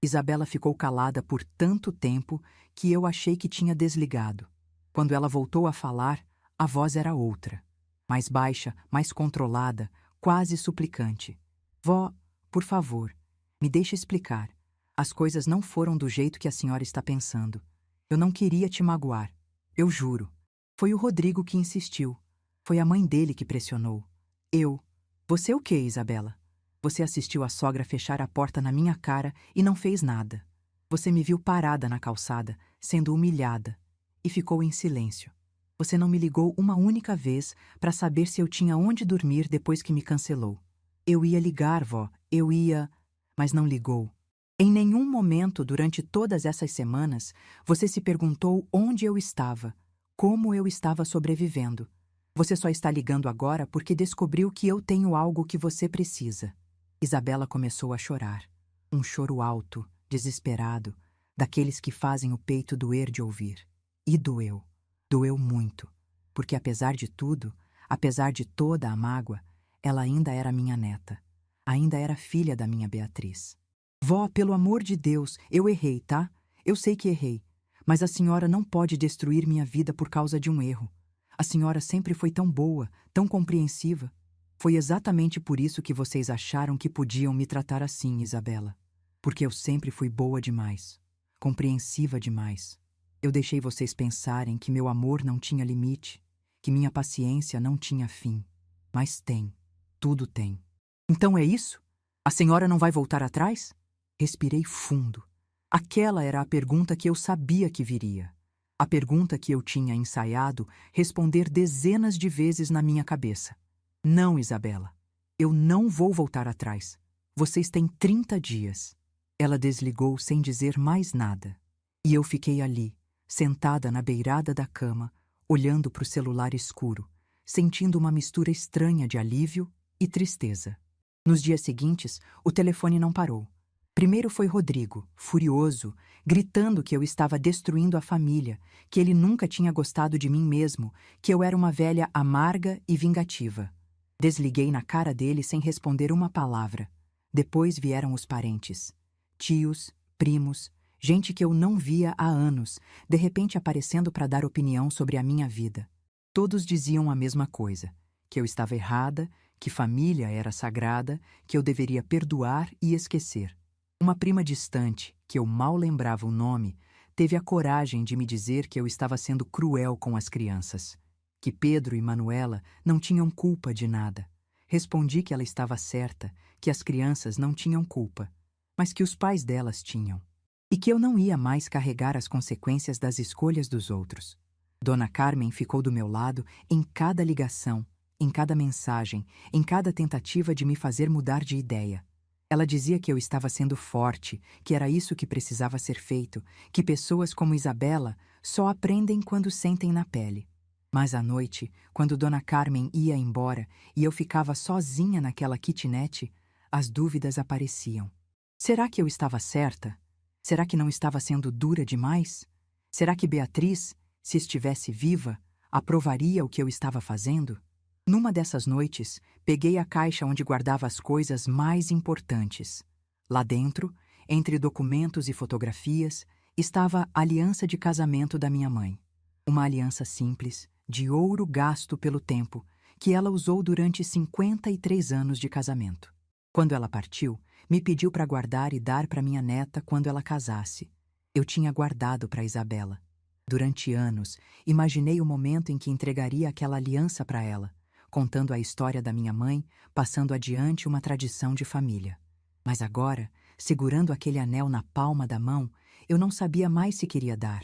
Isabela ficou calada por tanto tempo que eu achei que tinha desligado. Quando ela voltou a falar, a voz era outra, mais baixa, mais controlada, quase suplicante. Vó, por favor, me deixe explicar. As coisas não foram do jeito que a senhora está pensando. Eu não queria te magoar. Eu juro. Foi o Rodrigo que insistiu. Foi a mãe dele que pressionou. Eu. Você o quê, Isabela? Você assistiu a sogra fechar a porta na minha cara e não fez nada. Você me viu parada na calçada, sendo humilhada, e ficou em silêncio. Você não me ligou uma única vez para saber se eu tinha onde dormir depois que me cancelou. Eu ia ligar, vó, eu ia... Mas não ligou. Em nenhum momento durante todas essas semanas você se perguntou onde eu estava, como eu estava sobrevivendo. Você só está ligando agora porque descobriu que eu tenho algo que você precisa. Isabela começou a chorar. Um choro alto, desesperado, daqueles que fazem o peito doer de ouvir. E doeu. Doeu muito, porque apesar de tudo, apesar de toda a mágoa, ela ainda era minha neta. Ainda era filha da minha Beatriz. Vó, pelo amor de Deus, eu errei, tá? Eu sei que errei. Mas a senhora não pode destruir minha vida por causa de um erro. A senhora sempre foi tão boa, tão compreensiva. Foi exatamente por isso que vocês acharam que podiam me tratar assim, Isabela. Porque eu sempre fui boa demais, compreensiva demais. Eu deixei vocês pensarem que meu amor não tinha limite, que minha paciência não tinha fim. Mas tem, tudo tem. Então é isso? A senhora não vai voltar atrás? Respirei fundo. Aquela era a pergunta que eu sabia que viria. A pergunta que eu tinha ensaiado responder dezenas de vezes na minha cabeça. Não, Isabela. Eu não vou voltar atrás. Vocês têm 30 dias. Ela desligou sem dizer mais nada. E eu fiquei ali, sentada na beirada da cama, olhando para o celular escuro, sentindo uma mistura estranha de alívio e tristeza. Nos dias seguintes, o telefone não parou. Primeiro foi Rodrigo, furioso, gritando que eu estava destruindo a família, que ele nunca tinha gostado de mim mesmo, que eu era uma velha amarga e vingativa. Desliguei na cara dele sem responder uma palavra. Depois vieram os parentes. Tios, primos, gente que eu não via há anos, de repente aparecendo para dar opinião sobre a minha vida. Todos diziam a mesma coisa, que eu estava errada, que família era sagrada, que eu deveria perdoar e esquecer. Uma prima distante, que eu mal lembrava o nome, teve a coragem de me dizer que eu estava sendo cruel com as crianças, que Pedro e Manuela não tinham culpa de nada. Respondi que ela estava certa, que as crianças não tinham culpa, mas que os pais delas tinham, e que eu não ia mais carregar as consequências das escolhas dos outros. Dona Carmen ficou do meu lado em cada ligação, em cada mensagem, em cada tentativa de me fazer mudar de ideia. Ela dizia que eu estava sendo forte, que era isso que precisava ser feito, que pessoas como Isabela só aprendem quando sentem na pele. Mas à noite, quando Dona Carmen ia embora e eu ficava sozinha naquela kitnet, as dúvidas apareciam. Será que eu estava certa? Será que não estava sendo dura demais? Será que Beatriz, se estivesse viva, aprovaria o que eu estava fazendo? Numa dessas noites, peguei a caixa onde guardava as coisas mais importantes. Lá dentro, entre documentos e fotografias, estava a aliança de casamento da minha mãe. Uma aliança simples, de ouro gasto pelo tempo, que ela usou durante 53 anos de casamento. Quando ela partiu, me pediu para guardar e dar para minha neta quando ela casasse. Eu tinha guardado para Isabela. Durante anos, imaginei o momento em que entregaria aquela aliança para ela, contando a história da minha mãe, passando adiante uma tradição de família. Mas agora, segurando aquele anel na palma da mão, eu não sabia mais se queria dar.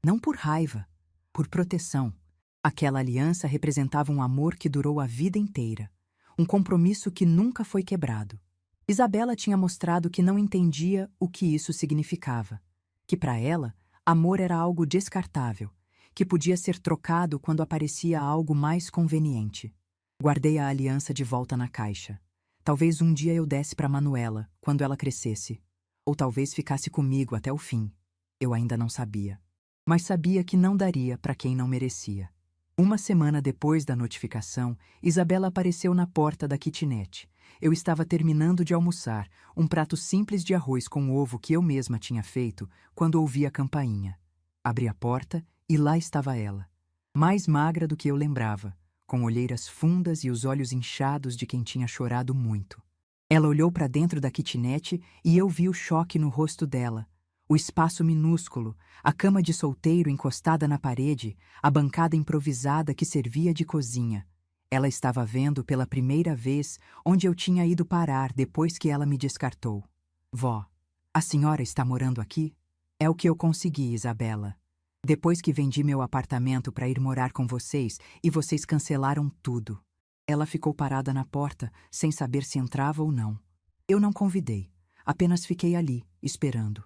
Não por raiva, por proteção. Aquela aliança representava um amor que durou a vida inteira, um compromisso que nunca foi quebrado. Isabela tinha mostrado que não entendia o que isso significava, que para ela, amor era algo descartável, que podia ser trocado quando aparecia algo mais conveniente. Guardei a aliança de volta na caixa. Talvez um dia eu desse para Manuela, quando ela crescesse. Ou talvez ficasse comigo até o fim. Eu ainda não sabia. Mas sabia que não daria para quem não merecia. Uma semana depois da notificação, Isabela apareceu na porta da kitnet. Eu estava terminando de almoçar, um prato simples de arroz com ovo que eu mesma tinha feito, quando ouvi a campainha. Abri a porta e lá estava ela. Mais magra do que eu lembrava, com olheiras fundas e os olhos inchados de quem tinha chorado muito. Ela olhou para dentro da kitnet e eu vi o choque no rosto dela. O espaço minúsculo, a cama de solteiro encostada na parede, a bancada improvisada que servia de cozinha. Ela estava vendo pela primeira vez onde eu tinha ido parar depois que ela me descartou. Vó, a senhora está morando aqui? É o que eu consegui, Isabela. Depois que vendi meu apartamento para ir morar com vocês e vocês cancelaram tudo. Ela ficou parada na porta, sem saber se entrava ou não. Eu não convidei, apenas fiquei ali, esperando.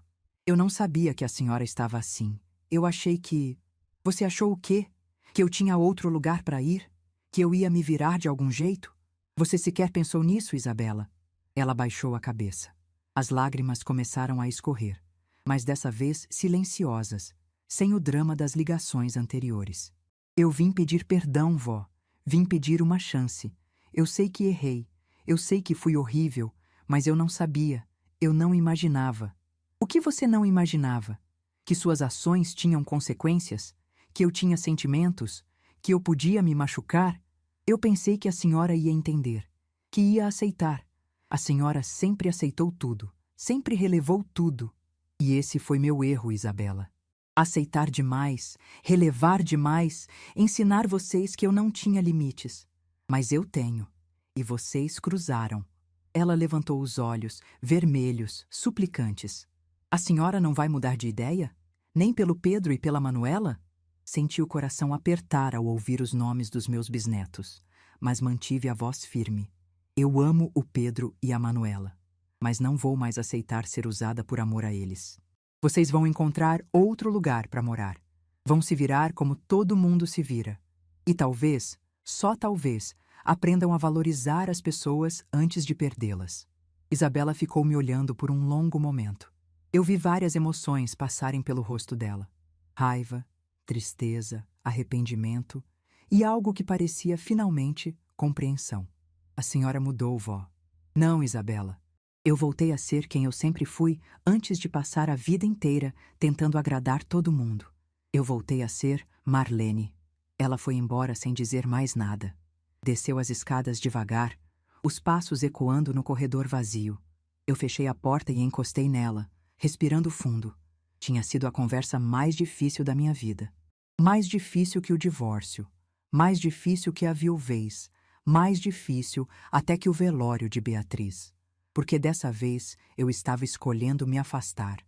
Eu não sabia que a senhora estava assim. Eu achei que... Você achou o quê? Que eu tinha outro lugar para ir? Que eu ia me virar de algum jeito? Você sequer pensou nisso, Isabela? Ela baixou a cabeça. As lágrimas começaram a escorrer, mas dessa vez silenciosas, sem o drama das ligações anteriores. Eu vim pedir perdão, vó. Vim pedir uma chance. Eu sei que errei. Eu sei que fui horrível, mas eu não sabia. Eu não imaginava. O que você não imaginava? Que suas ações tinham consequências? Que eu tinha sentimentos? Que eu podia me machucar? Eu pensei que a senhora ia entender, que ia aceitar. A senhora sempre aceitou tudo, sempre relevou tudo. E esse foi meu erro, Isabela. Aceitar demais, relevar demais, ensinar vocês que eu não tinha limites. Mas eu tenho. E vocês cruzaram. Ela levantou os olhos, vermelhos, suplicantes. A senhora não vai mudar de ideia? Nem pelo Pedro e pela Manuela? Senti o coração apertar ao ouvir os nomes dos meus bisnetos, mas mantive a voz firme. Eu amo o Pedro e a Manuela, mas não vou mais aceitar ser usada por amor a eles. Vocês vão encontrar outro lugar para morar. Vão se virar como todo mundo se vira. E talvez, só talvez, aprendam a valorizar as pessoas antes de perdê-las. Isabela ficou me olhando por um longo momento. Eu vi várias emoções passarem pelo rosto dela. Raiva, tristeza, arrependimento e algo que parecia finalmente compreensão. A senhora mudou, vó. Não, Isabela. Eu voltei a ser quem eu sempre fui antes de passar a vida inteira tentando agradar todo mundo. Eu voltei a ser Marlene. Ela foi embora sem dizer mais nada. Desceu as escadas devagar, os passos ecoando no corredor vazio. Eu fechei a porta e encostei nela, respirando fundo. Tinha sido a conversa mais difícil da minha vida. Mais difícil que o divórcio. Mais difícil que a viuvez. Mais difícil até que o velório de Beatriz. Porque dessa vez eu estava escolhendo me afastar.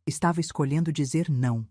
Estava escolhendo dizer não.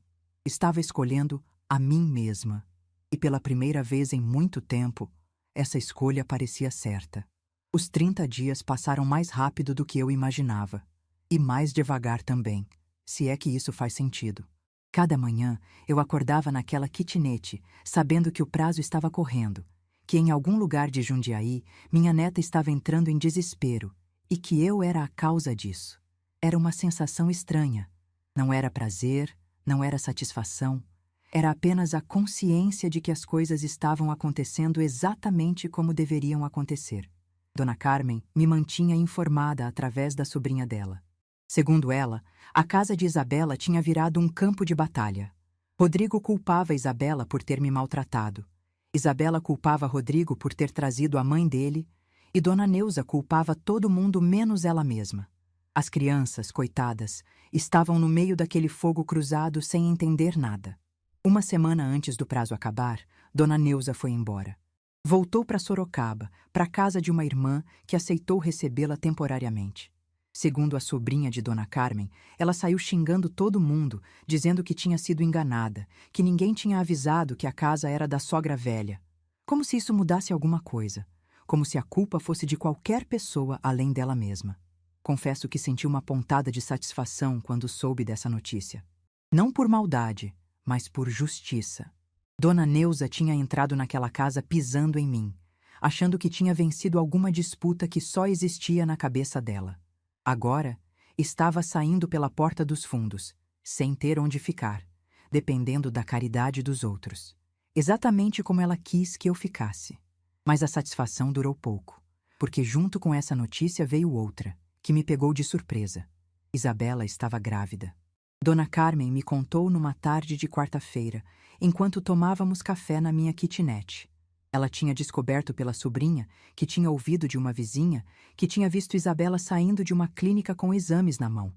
Estava escolhendo a mim mesma. E pela primeira vez em muito tempo, essa escolha parecia certa. Os 30 dias passaram mais rápido do que eu imaginava. E mais devagar também, se é que isso faz sentido. Cada manhã eu acordava naquela kitnet, sabendo que o prazo estava correndo, que em algum lugar de Jundiaí minha neta estava entrando em desespero, e que eu era a causa disso. Era uma sensação estranha. Não era prazer, não era satisfação. Era apenas a consciência de que as coisas estavam acontecendo exatamente como deveriam acontecer. Dona Carmen me mantinha informada através da sobrinha dela. Segundo ela, a casa de Isabela tinha virado um campo de batalha. Rodrigo culpava Isabela por ter me maltratado. Isabela culpava Rodrigo por ter trazido a mãe dele, e Dona Neuza culpava todo mundo menos ela mesma. As crianças, coitadas, estavam no meio daquele fogo cruzado sem entender nada. Uma semana antes do prazo acabar, Dona Neuza foi embora. Voltou para Sorocaba, para a casa de uma irmã que aceitou recebê-la temporariamente. Segundo a sobrinha de Dona Carmen, ela saiu xingando todo mundo, dizendo que tinha sido enganada, que ninguém tinha avisado que a casa era da sogra velha. Como se isso mudasse alguma coisa. Como se a culpa fosse de qualquer pessoa além dela mesma. Confesso que senti uma pontada de satisfação quando soube dessa notícia. Não por maldade, mas por justiça. Dona Neuza tinha entrado naquela casa pisando em mim, achando que tinha vencido alguma disputa que só existia na cabeça dela. Agora, estava saindo pela porta dos fundos, sem ter onde ficar, dependendo da caridade dos outros. Exatamente como ela quis que eu ficasse. Mas a satisfação durou pouco, porque junto com essa notícia veio outra, que me pegou de surpresa. Isabela estava grávida. Dona Carmen me contou numa tarde de quarta-feira, enquanto tomávamos café na minha kitnet. Ela tinha descoberto pela sobrinha, que tinha ouvido de uma vizinha, que tinha visto Isabela saindo de uma clínica com exames na mão.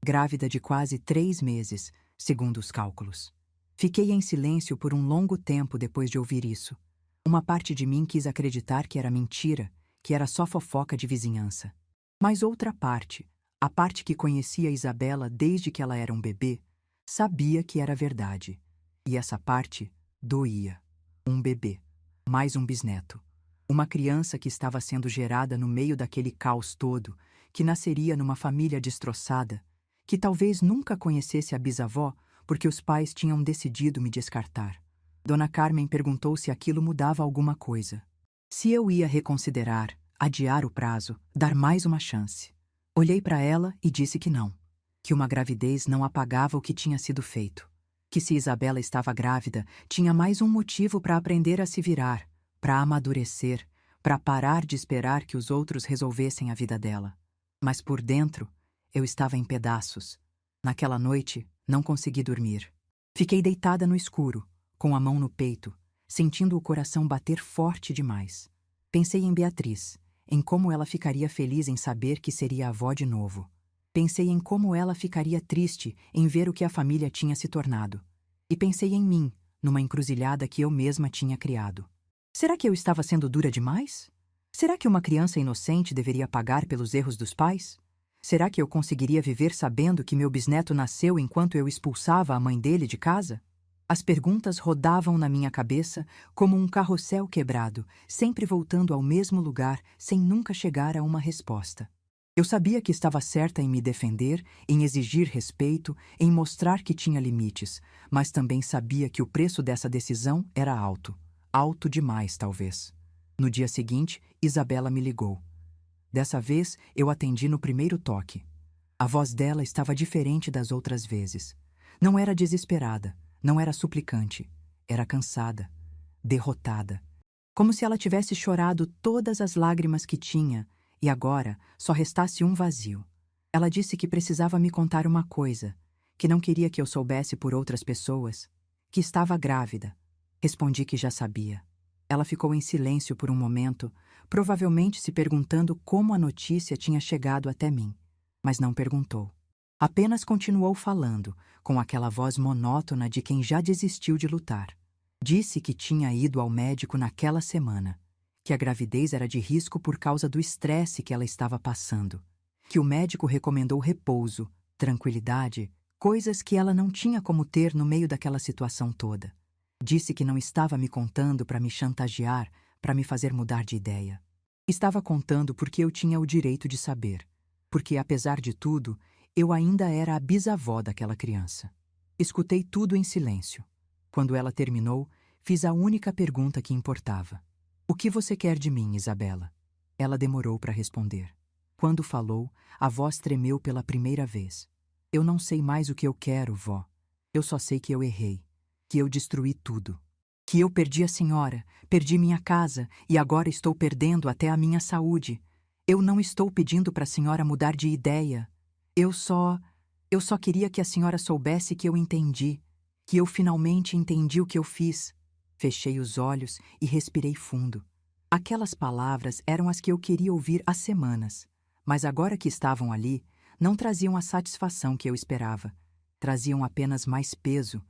Grávida de quase 3 meses, segundo os cálculos. Fiquei em silêncio por um longo tempo depois de ouvir isso. Uma parte de mim quis acreditar que era mentira, que era só fofoca de vizinhança. Mas outra parte, a parte que conhecia Isabela desde que ela era um bebê, sabia que era verdade. E essa parte doía. Um bebê, mais um bisneto. Uma criança que estava sendo gerada no meio daquele caos todo, que nasceria numa família destroçada, que talvez nunca conhecesse a bisavó porque os pais tinham decidido me descartar. Dona Carmen perguntou se aquilo mudava alguma coisa. Se eu ia reconsiderar, adiar o prazo, dar mais uma chance. Olhei para ela e disse que não. Que uma gravidez não apagava o que tinha sido feito. Que se Isabela estava grávida, tinha mais um motivo para aprender a se virar, para amadurecer, para parar de esperar que os outros resolvessem a vida dela. Mas por dentro, eu estava em pedaços. Naquela noite, não consegui dormir. Fiquei deitada no escuro, com a mão no peito, sentindo o coração bater forte demais. Pensei em Beatriz, em como ela ficaria feliz em saber que seria avó de novo. Pensei em como ela ficaria triste em ver o que a família tinha se tornado. E pensei em mim, numa encruzilhada que eu mesma tinha criado. Será que eu estava sendo dura demais? Será que uma criança inocente deveria pagar pelos erros dos pais? Será que eu conseguiria viver sabendo que meu bisneto nasceu enquanto eu expulsava a mãe dele de casa? As perguntas rodavam na minha cabeça como um carrossel quebrado, sempre voltando ao mesmo lugar sem nunca chegar a uma resposta. Eu sabia que estava certa em me defender, em exigir respeito, em mostrar que tinha limites, mas também sabia que o preço dessa decisão era alto. Alto demais, talvez. No dia seguinte, Isabela me ligou. Dessa vez, eu atendi no primeiro toque. A voz dela estava diferente das outras vezes. Não era desesperada, não era suplicante. Era cansada, derrotada. Como se ela tivesse chorado todas as lágrimas que tinha e agora só restasse um vazio. Ela disse que precisava me contar uma coisa, que não queria que eu soubesse por outras pessoas, que estava grávida. Respondi que já sabia. Ela ficou em silêncio por um momento, provavelmente se perguntando como a notícia tinha chegado até mim, mas não perguntou. Apenas continuou falando, com aquela voz monótona de quem já desistiu de lutar. Disse que tinha ido ao médico naquela semana, que a gravidez era de risco por causa do estresse que ela estava passando, que o médico recomendou repouso, tranquilidade, coisas que ela não tinha como ter no meio daquela situação toda. Disse que não estava me contando para me chantagear, para me fazer mudar de ideia. Estava contando porque eu tinha o direito de saber, porque, apesar de tudo, eu ainda era a bisavó daquela criança. Escutei tudo em silêncio. Quando ela terminou, fiz a única pergunta que importava. O que você quer de mim, Isabela? Ela demorou para responder. Quando falou, a voz tremeu pela primeira vez. Eu não sei mais o que eu quero, vó. Eu só sei que eu errei, que eu destruí tudo. Que eu perdi a senhora, perdi minha casa e agora estou perdendo até a minha saúde. Eu não estou pedindo para a senhora mudar de ideia. Eu só queria que a senhora soubesse que eu entendi, que eu finalmente entendi o que eu fiz. Fechei os olhos e respirei fundo. Aquelas palavras eram as que eu queria ouvir há semanas, mas agora que estavam ali, não traziam a satisfação que eu esperava. Traziam apenas mais peso.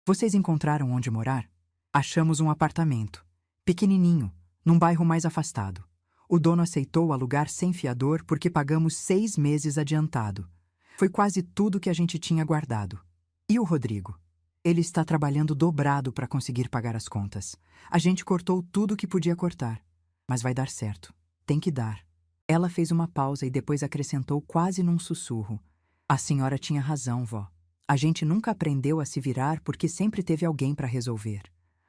Vocês encontraram onde morar? Achamos um apartamento, pequenininho, num bairro mais afastado. O dono aceitou alugar sem fiador porque pagamos 6 meses adiantado. Foi quase tudo que a gente tinha guardado. E o Rodrigo? Ele está trabalhando dobrado para conseguir pagar as contas. A gente cortou tudo que podia cortar. Mas vai dar certo. Tem que dar. Ela fez uma pausa e depois acrescentou quase num sussurro. A senhora tinha razão, vó. A gente nunca aprendeu a se virar porque sempre teve alguém para resolver.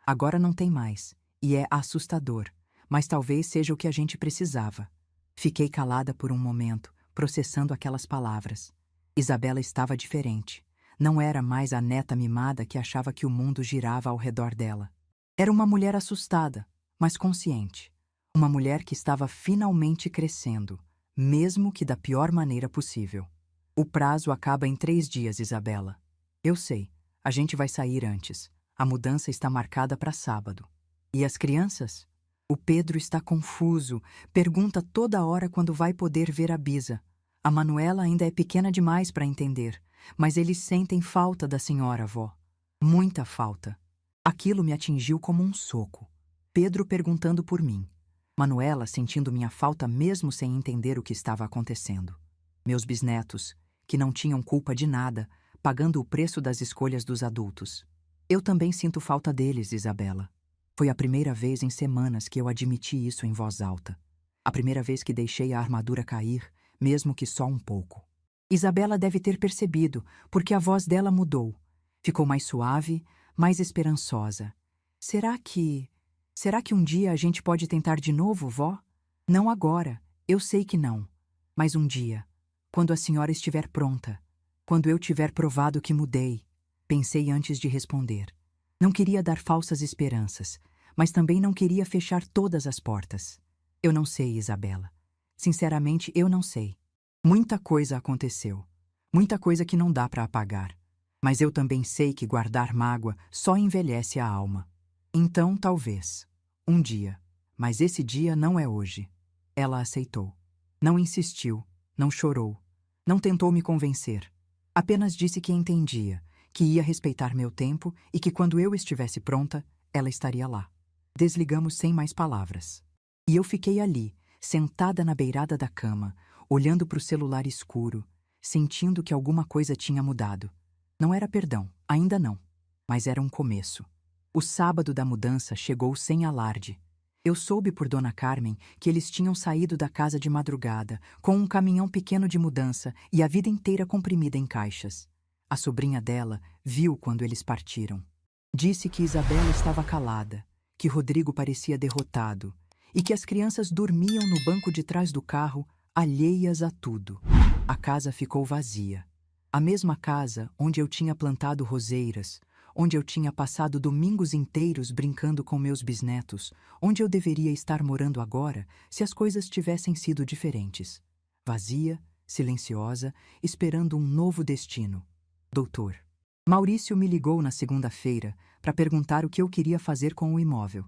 Agora não tem mais. E é assustador. Mas talvez seja o que a gente precisava. Fiquei calada por um momento, processando aquelas palavras. Isabela estava diferente. Não era mais a neta mimada que achava que o mundo girava ao redor dela. Era uma mulher assustada, mas consciente. Uma mulher que estava finalmente crescendo, mesmo que da pior maneira possível. O prazo acaba em 3 dias, Isabela. Eu sei, a gente vai sair antes. A mudança está marcada para sábado. E as crianças? O Pedro está confuso, pergunta toda hora quando vai poder ver a Bisa. A Manuela ainda é pequena demais para entender, mas eles sentem falta da senhora, avó. Muita falta. Aquilo me atingiu como um soco. Pedro perguntando por mim. Manuela sentindo minha falta mesmo sem entender o que estava acontecendo. Meus bisnetos, que não tinham culpa de nada, pagando o preço das escolhas dos adultos. Eu também sinto falta deles, Isabela. Foi a primeira vez em semanas que eu admiti isso em voz alta. A primeira vez que deixei a armadura cair, mesmo que só um pouco. Isabela deve ter percebido, porque a voz dela mudou. Ficou mais suave, mais esperançosa. Será que um dia a gente pode tentar de novo, vó? Não agora, eu sei que não. Mas um dia, quando a senhora estiver pronta, quando eu tiver provado que mudei, pensei antes de responder. Não queria dar falsas esperanças, mas também não queria fechar todas as portas. Eu não sei, Isabela. Sinceramente, eu não sei. Muita coisa aconteceu. Muita coisa que não dá para apagar. Mas eu também sei que guardar mágoa só envelhece a alma. Então, talvez, um dia, Mas esse dia não é hoje. Ela aceitou. Não insistiu, não chorou, não tentou me convencer. Apenas disse que entendia, que ia respeitar meu tempo e que quando eu estivesse pronta, ela estaria lá. Desligamos sem mais palavras. E eu fiquei ali, sentada na beirada da cama, olhando para o celular escuro, sentindo que alguma coisa tinha mudado. Não era perdão, ainda não, mas era um começo. O sábado da mudança chegou sem alarde. Eu soube por Dona Carmen que eles tinham saído da casa de madrugada, com um caminhão pequeno de mudança e a vida inteira comprimida em caixas. A sobrinha dela viu quando eles partiram. Disse que Isabela estava calada, que Rodrigo parecia derrotado e que as crianças dormiam no banco de trás do carro, alheias a tudo. A casa ficou vazia. A mesma casa onde eu tinha plantado roseiras, onde eu tinha passado domingos inteiros brincando com meus bisnetos, onde eu deveria estar morando agora se as coisas tivessem sido diferentes. Vazia, silenciosa, esperando um novo destino. Doutor. Maurício me ligou na segunda-feira para perguntar o que eu queria fazer com o imóvel.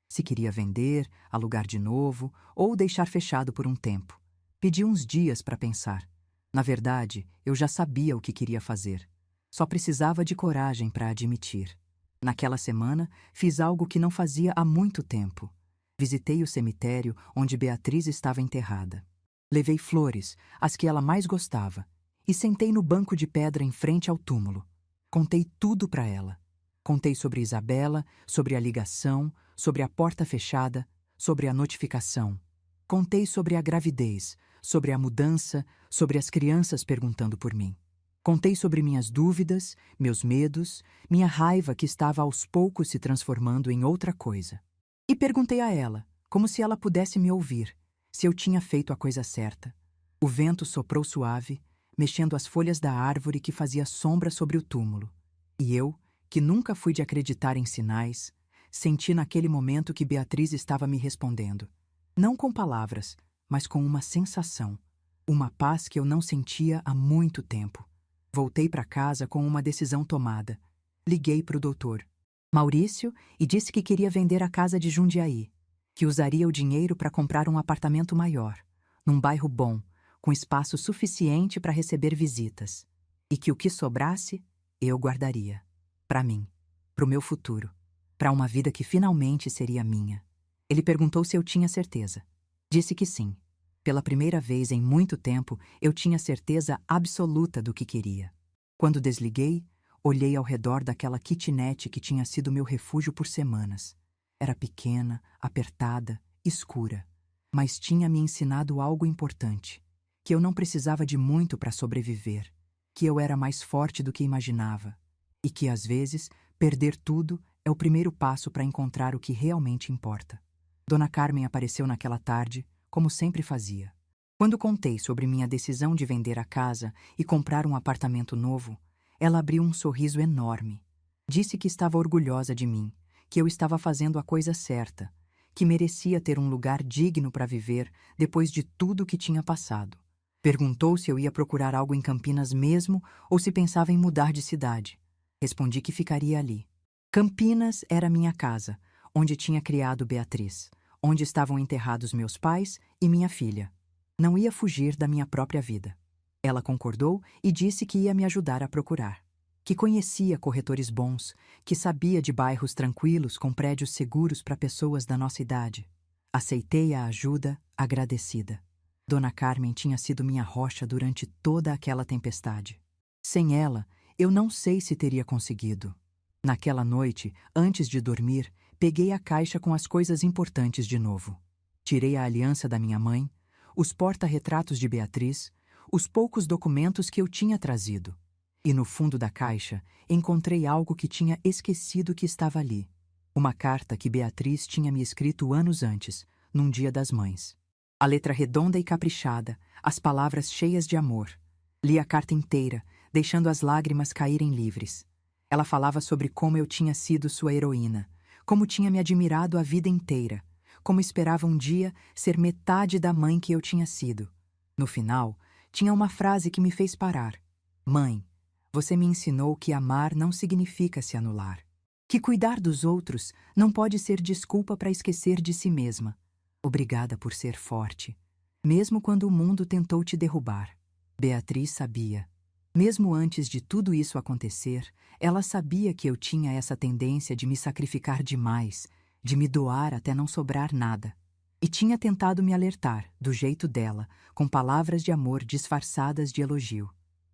Se queria vender, alugar de novo ou deixar fechado por um tempo. Pedi uns dias para pensar. Na verdade, eu já sabia o que queria fazer. Só precisava de coragem para admitir. Naquela semana, fiz algo que não fazia há muito tempo. Visitei o cemitério onde Beatriz estava enterrada. Levei flores, as que ela mais gostava, e sentei no banco de pedra em frente ao túmulo. Contei tudo para ela. Contei sobre Isabela, sobre a ligação, sobre a porta fechada, sobre a notificação. Contei sobre a gravidez, sobre a mudança, sobre as crianças perguntando por mim. Contei sobre minhas dúvidas, meus medos, minha raiva que estava aos poucos se transformando em outra coisa. E perguntei a ela, como se ela pudesse me ouvir, se eu tinha feito a coisa certa. O vento soprou suave, mexendo as folhas da árvore que fazia sombra sobre o túmulo. E eu, que nunca fui de acreditar em sinais, senti naquele momento que Beatriz estava me respondendo. Não com palavras, mas com uma sensação. Uma paz que eu não sentia há muito tempo. Voltei para casa com uma decisão tomada. Liguei para o doutor Maurício e disse que queria vender a casa de Jundiaí, que usaria o dinheiro para comprar um apartamento maior, num bairro bom, com espaço suficiente para receber visitas, e que o que sobrasse, eu guardaria. Para mim, para o meu futuro, para uma vida que finalmente seria minha. Ele perguntou se eu tinha certeza. Disse que sim. Pela primeira vez em muito tempo, eu tinha certeza absoluta do que queria. Quando desliguei, olhei ao redor daquela kitnet que tinha sido meu refúgio por semanas. Era pequena, apertada, escura, mas tinha me ensinado algo importante, que eu não precisava de muito para sobreviver, que eu era mais forte do que imaginava, e que, às vezes, perder tudo é o primeiro passo para encontrar o que realmente importa. Dona Carmen apareceu naquela tarde, como sempre fazia. Quando contei sobre minha decisão de vender a casa e comprar um apartamento novo, ela abriu um sorriso enorme. Disse que estava orgulhosa de mim, que eu estava fazendo a coisa certa, que merecia ter um lugar digno para viver depois de tudo que tinha passado. Perguntou se eu ia procurar algo em Campinas mesmo ou se pensava em mudar de cidade. Respondi que ficaria ali. Campinas era minha casa, onde tinha criado Beatriz, onde estavam enterrados meus pais e minha filha. Não ia fugir da minha própria vida. Ela concordou e disse que ia me ajudar a procurar. Que conhecia corretores bons, que sabia de bairros tranquilos com prédios seguros para pessoas da nossa idade. Aceitei a ajuda, agradecida. Dona Carmen tinha sido minha rocha durante toda aquela tempestade. Sem ela, eu não sei se teria conseguido. Naquela noite, antes de dormir, peguei a caixa com as coisas importantes de novo. Tirei a aliança da minha mãe, os porta-retratos de Beatriz, os poucos documentos que eu tinha trazido. E no fundo da caixa, encontrei algo que tinha esquecido que estava ali. Uma carta que Beatriz tinha me escrito anos antes, num Dia das Mães. A letra redonda e caprichada, as palavras cheias de amor. Li a carta inteira, deixando as lágrimas caírem livres. Ela falava sobre como eu tinha sido sua heroína, como tinha me admirado a vida inteira, como esperava um dia ser metade da mãe que eu tinha sido. No final, tinha uma frase que me fez parar. Mãe, você me ensinou que amar não significa se anular. Que cuidar dos outros não pode ser desculpa para esquecer de si mesma. Obrigada por ser forte, mesmo quando o mundo tentou te derrubar. Beatriz sabia. Mesmo antes de tudo isso acontecer, ela sabia que eu tinha essa tendência de me sacrificar demais, de me doar até não sobrar nada. E tinha tentado me alertar, do jeito dela, com palavras de amor disfarçadas de elogio.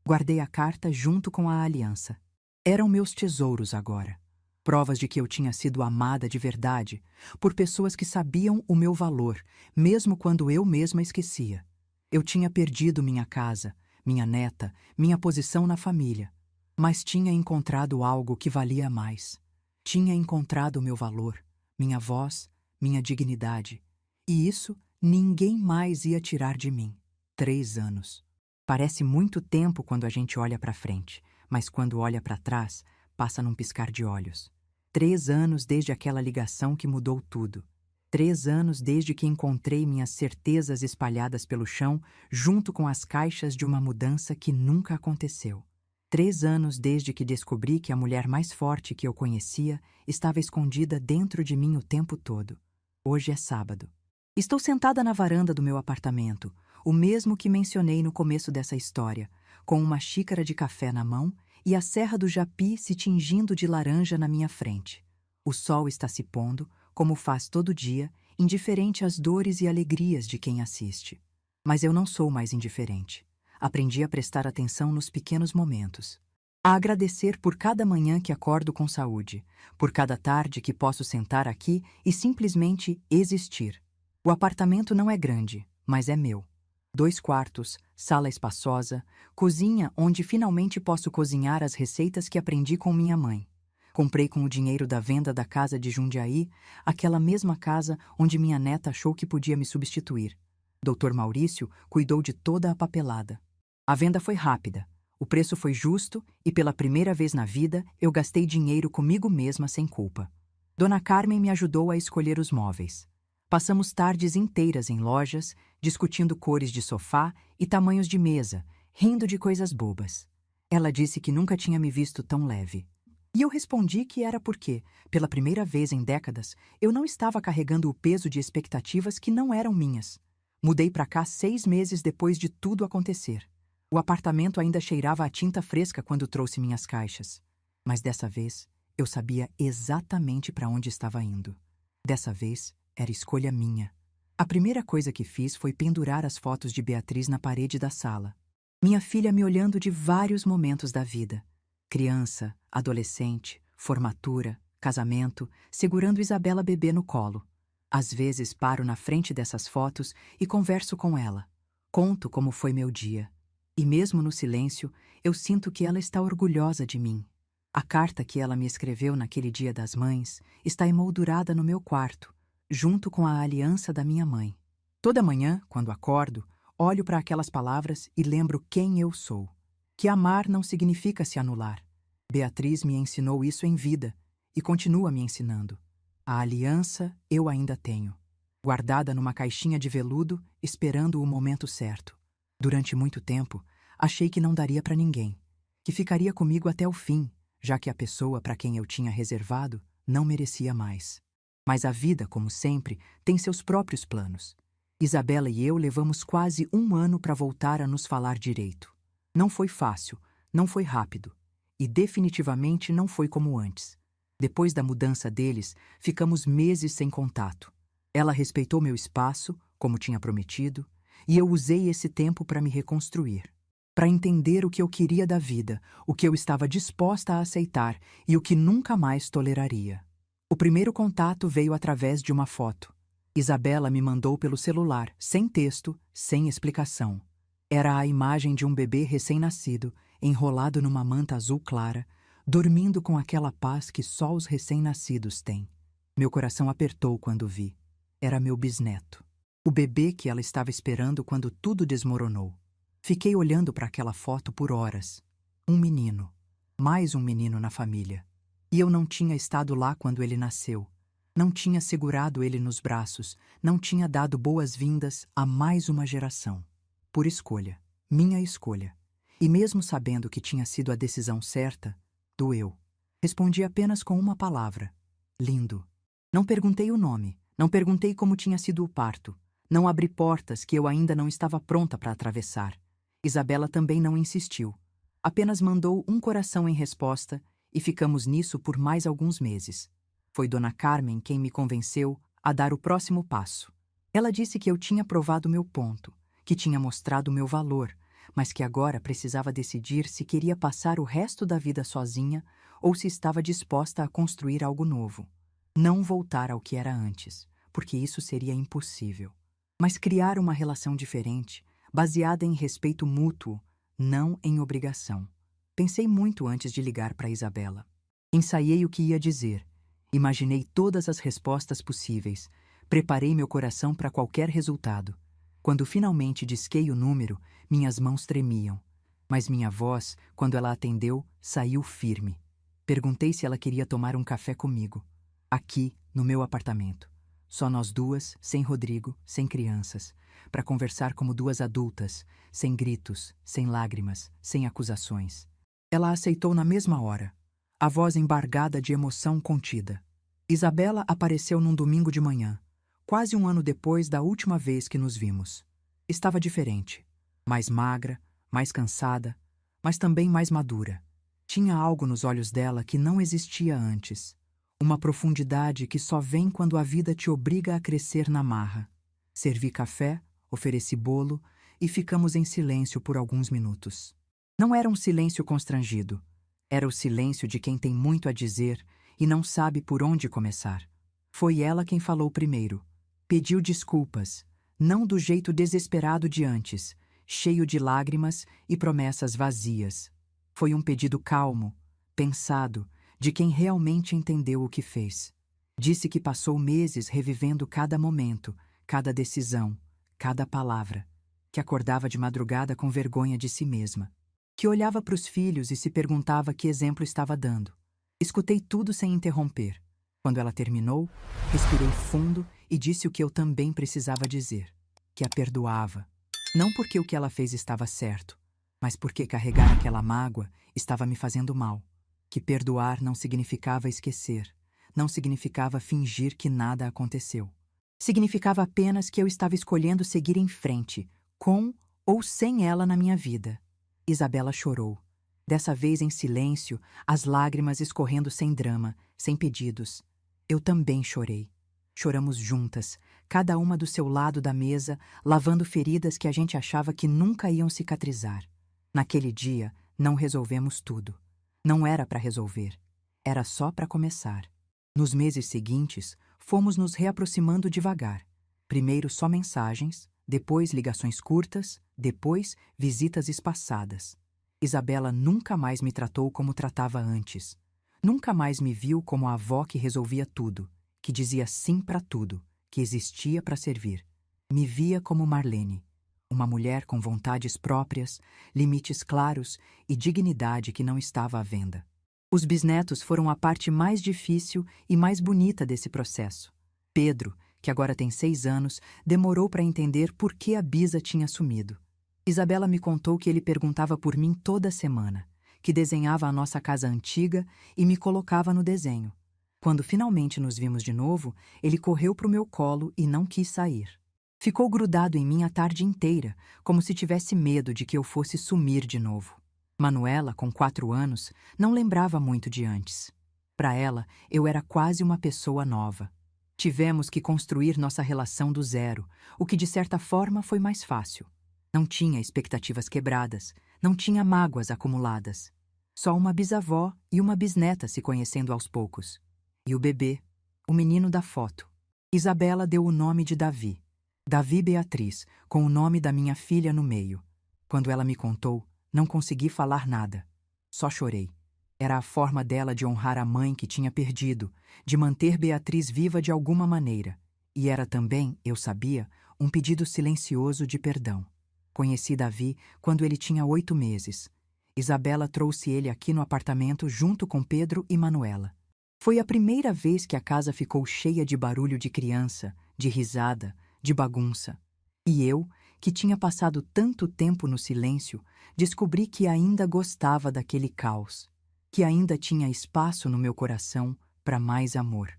Guardei a carta junto com a aliança. Eram meus tesouros agora. Provas de que eu tinha sido amada de verdade, por pessoas que sabiam o meu valor, mesmo quando eu mesma esquecia. Eu tinha perdido minha casa, minha neta, minha posição na família, mas tinha encontrado algo que valia mais. Tinha encontrado o meu valor, minha voz, minha dignidade. E isso ninguém mais ia tirar de mim. 3 anos. Parece muito tempo quando a gente olha para frente, mas quando olha para trás, passa num piscar de olhos. 3 anos desde aquela ligação que mudou tudo. 3 anos desde que encontrei minhas certezas espalhadas pelo chão, junto com as caixas de uma mudança que nunca aconteceu. 3 anos desde que descobri que a mulher mais forte que eu conhecia estava escondida dentro de mim o tempo todo. Hoje é sábado. Estou sentada na varanda do meu apartamento, o mesmo que mencionei no começo dessa história, com uma xícara de café na mão e a Serra do Japi se tingindo de laranja na minha frente. O sol está se pondo, como faz todo dia, indiferente às dores e alegrias de quem assiste. Mas eu não sou mais indiferente. Aprendi a prestar atenção nos pequenos momentos. A agradecer por cada manhã que acordo com saúde, por cada tarde que posso sentar aqui e simplesmente existir. O apartamento não é grande, mas é meu. 2 quartos, sala espaçosa, cozinha onde finalmente posso cozinhar as receitas que aprendi com minha mãe. Comprei com o dinheiro da venda da casa de Jundiaí, aquela mesma casa onde minha neta achou que podia me substituir. Dr. Maurício cuidou de toda a papelada. A venda foi rápida, o preço foi justo e pela primeira vez na vida eu gastei dinheiro comigo mesma sem culpa. Dona Carmen me ajudou a escolher os móveis. Passamos tardes inteiras em lojas, discutindo cores de sofá e tamanhos de mesa, rindo de coisas bobas. Ela disse que nunca tinha me visto tão leve. E eu respondi que era porque, pela primeira vez em décadas, eu não estava carregando o peso de expectativas que não eram minhas. Mudei para cá 6 meses depois de tudo acontecer. O apartamento ainda cheirava a tinta fresca quando trouxe minhas caixas. Mas dessa vez, eu sabia exatamente para onde estava indo. Dessa vez, era escolha minha. A primeira coisa que fiz foi pendurar as fotos de Beatriz na parede da sala. Minha filha me olhando de vários momentos da vida. Criança, adolescente, formatura, casamento, segurando Isabela bebê no colo. Às vezes paro na frente dessas fotos e converso com ela. Conto como foi meu dia. E mesmo no silêncio, eu sinto que ela está orgulhosa de mim. A carta que ela me escreveu naquele Dia das Mães está emoldurada no meu quarto, junto com a aliança da minha mãe. Toda manhã, quando acordo, olho para aquelas palavras e lembro quem eu sou. Que amar não significa se anular. Beatriz me ensinou isso em vida e continua me ensinando. A aliança eu ainda tenho, guardada numa caixinha de veludo, esperando o momento certo. Durante muito tempo, achei que não daria para ninguém, que ficaria comigo até o fim, já que a pessoa para quem eu tinha reservado não merecia mais. Mas a vida, como sempre, tem seus próprios planos. Isabela e eu levamos quase 1 ano para voltar a nos falar direito. Não foi fácil, não foi rápido. E definitivamente não foi como antes. Depois da mudança deles, ficamos meses sem contato. Ela respeitou meu espaço, como tinha prometido, e eu usei esse tempo para me reconstruir. Para entender o que eu queria da vida, o que eu estava disposta a aceitar e o que nunca mais toleraria. O primeiro contato veio através de uma foto. Isabela me mandou pelo celular, sem texto, sem explicação. Era a imagem de um bebê recém-nascido, enrolado numa manta azul clara, dormindo com aquela paz que só os recém-nascidos têm. Meu coração apertou quando vi. Era meu bisneto. O bebê que ela estava esperando quando tudo desmoronou. Fiquei olhando para aquela foto por horas. Um menino. Mais um menino na família. E eu não tinha estado lá quando ele nasceu. Não tinha segurado ele nos braços. Não tinha dado boas-vindas a mais uma geração. Por escolha. Minha escolha. E mesmo sabendo que tinha sido a decisão certa, doeu. Respondi apenas com uma palavra: lindo. Não perguntei o nome, não perguntei como tinha sido o parto, não abri portas que eu ainda não estava pronta para atravessar. Isabela também não insistiu. Apenas mandou um coração em resposta e ficamos nisso por mais alguns meses. Foi Dona Carmen quem me convenceu a dar o próximo passo. Ela disse que eu tinha provado meu ponto, que tinha mostrado meu valor, mas que agora precisava decidir se queria passar o resto da vida sozinha ou se estava disposta a construir algo novo. Não voltar ao que era antes, porque isso seria impossível. Mas criar uma relação diferente, baseada em respeito mútuo, não em obrigação. Pensei muito antes de ligar para Isabela. Ensaiei o que ia dizer. Imaginei todas as respostas possíveis. Preparei meu coração para qualquer resultado. Quando finalmente disquei o número, minhas mãos tremiam. Mas minha voz, quando ela atendeu, saiu firme. Perguntei se ela queria tomar um café comigo. Aqui, no meu apartamento. Só nós duas, sem Rodrigo, sem crianças. Para conversar como duas adultas, sem gritos, sem lágrimas, sem acusações. Ela aceitou na mesma hora, a voz embargada de emoção contida. Isabela apareceu num domingo de manhã, quase um ano depois da última vez que nos vimos. Estava diferente, mais magra, mais cansada, mas também mais madura. Tinha algo nos olhos dela que não existia antes. Uma profundidade que só vem quando a vida te obriga a crescer na marra. Servi café, ofereci bolo e ficamos em silêncio por alguns minutos. Não era um silêncio constrangido. Era o silêncio de quem tem muito a dizer e não sabe por onde começar. Foi ela quem falou primeiro. Pediu desculpas, não do jeito desesperado de antes, cheio de lágrimas e promessas vazias. Foi um pedido calmo, pensado, de quem realmente entendeu o que fez. Disse que passou meses revivendo cada momento, cada decisão, cada palavra, que acordava de madrugada com vergonha de si mesma, que olhava para os filhos e se perguntava que exemplo estava dando. Escutei tudo sem interromper. Quando ela terminou, respirei fundo e disse o que eu também precisava dizer, que a perdoava. Não porque o que ela fez estava certo, mas porque carregar aquela mágoa estava me fazendo mal. Que perdoar não significava esquecer, não significava fingir que nada aconteceu. Significava apenas que eu estava escolhendo seguir em frente, com ou sem ela na minha vida. Isabela chorou. Dessa vez em silêncio, as lágrimas escorrendo sem drama, sem pedidos. Eu também chorei. Choramos juntas, cada uma do seu lado da mesa, lavando feridas que a gente achava que nunca iam cicatrizar. Naquele dia, não resolvemos tudo. Não era para resolver. Era só para começar. Nos meses seguintes, fomos nos reaproximando devagar. Primeiro só mensagens, depois ligações curtas, depois visitas espaçadas. Isabela nunca mais me tratou como tratava antes. Nunca mais me viu como a avó que resolvia tudo, que dizia sim para tudo, que existia para servir. Me via como Marlene, uma mulher com vontades próprias, limites claros e dignidade que não estava à venda. Os bisnetos foram a parte mais difícil e mais bonita desse processo. Pedro, que agora tem 6 anos, demorou para entender por que a Bisa tinha sumido. Isabela me contou que ele perguntava por mim toda semana, que desenhava a nossa casa antiga e me colocava no desenho. Quando finalmente nos vimos de novo, ele correu para o meu colo e não quis sair. Ficou grudado em mim a tarde inteira, como se tivesse medo de que eu fosse sumir de novo. Manuela, com 4 anos, não lembrava muito de antes. Para ela, eu era quase uma pessoa nova. Tivemos que construir nossa relação do zero, o que de certa forma foi mais fácil. Não tinha expectativas quebradas, não tinha mágoas acumuladas. Só uma bisavó e uma bisneta se conhecendo aos poucos. E o bebê, o menino da foto. Isabela deu o nome de Davi. Davi Beatriz, com o nome da minha filha no meio. Quando ela me contou, não consegui falar nada. Só chorei. Era a forma dela de honrar a mãe que tinha perdido, de manter Beatriz viva de alguma maneira. E era também, eu sabia, um pedido silencioso de perdão. Conheci Davi quando ele tinha 8 meses. Isabela trouxe ele aqui no apartamento junto com Pedro e Manuela. Foi a primeira vez que a casa ficou cheia de barulho de criança, de risada, de bagunça. E eu, que tinha passado tanto tempo no silêncio, descobri que ainda gostava daquele caos. que ainda tinha espaço no meu coração para mais amor.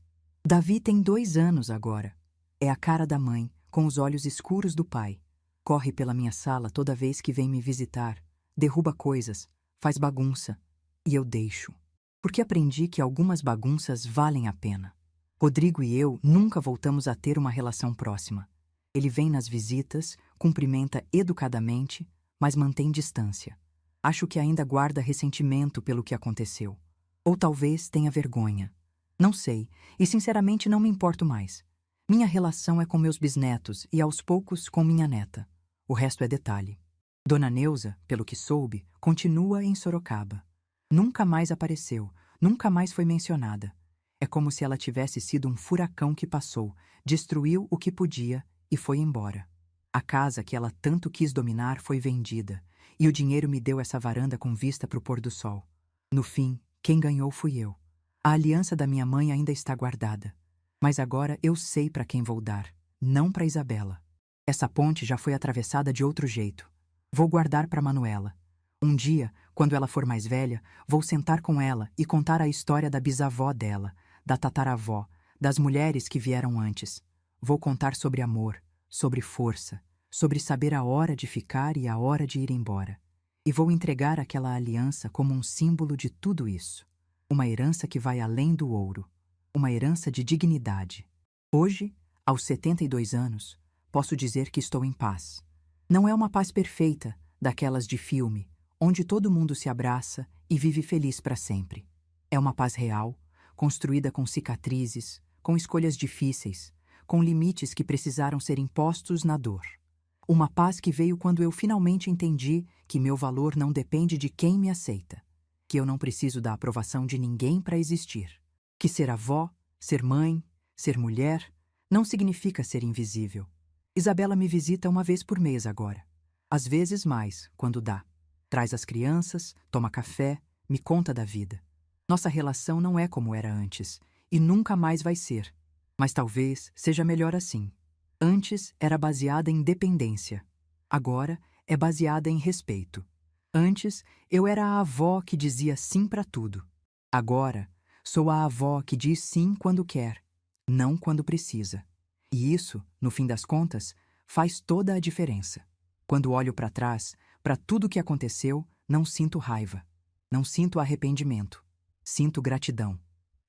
Davi tem 2 anos agora. É a cara da mãe, com os olhos escuros do pai. Corre pela minha sala toda vez que vem me visitar, derruba coisas, faz bagunça, e eu deixo. Porque aprendi que algumas bagunças valem a pena. Rodrigo e eu nunca voltamos a ter uma relação próxima. Ele vem nas visitas, cumprimenta educadamente, mas mantém distância. Acho que ainda guarda ressentimento pelo que aconteceu. Ou talvez tenha vergonha. Não sei, e sinceramente não me importo mais. Minha relação é com meus bisnetos e aos poucos com minha neta. O resto é detalhe. Dona Neuza, pelo que soube, continua em Sorocaba. Nunca mais apareceu, nunca mais foi mencionada. É como se ela tivesse sido um furacão que passou, destruiu o que podia e foi embora. A casa que ela tanto quis dominar foi vendida, e o dinheiro me deu essa varanda com vista para o pôr do sol. No fim, quem ganhou fui eu. A aliança da minha mãe ainda está guardada. Mas agora eu sei para quem vou dar, não para Isabela. Essa ponte já foi atravessada de outro jeito. Vou guardar para Manuela. Um dia, quando ela for mais velha, vou sentar com ela e contar a história da bisavó dela, da tataravó, das mulheres que vieram antes. Vou contar sobre amor, sobre força, sobre saber a hora de ficar e a hora de ir embora. E vou entregar aquela aliança como um símbolo de tudo isso. Uma herança que vai além do ouro. Uma herança de dignidade. Hoje, aos 72 anos, posso dizer que estou em paz. Não é uma paz perfeita, daquelas de filme, onde todo mundo se abraça e vive feliz para sempre. É uma paz real, construída com cicatrizes, com escolhas difíceis, com limites que precisaram ser impostos na dor. Uma paz que veio quando eu finalmente entendi que meu valor não depende de quem me aceita, que eu não preciso da aprovação de ninguém para existir, que ser avó, ser mãe, ser mulher, não significa ser invisível. Isabela me visita uma vez por mês agora. Às vezes mais, quando dá. Traz as crianças, toma café, me conta da vida. Nossa relação não é como era antes, e nunca mais vai ser. Mas talvez seja melhor assim. Antes era baseada em dependência. Agora é baseada em respeito. Antes eu era a avó que dizia sim para tudo. Agora sou a avó que diz sim quando quer, não quando precisa. E isso, no fim das contas, faz toda a diferença. Quando olho para trás, para tudo o que aconteceu, não sinto raiva. Não sinto arrependimento. Sinto gratidão.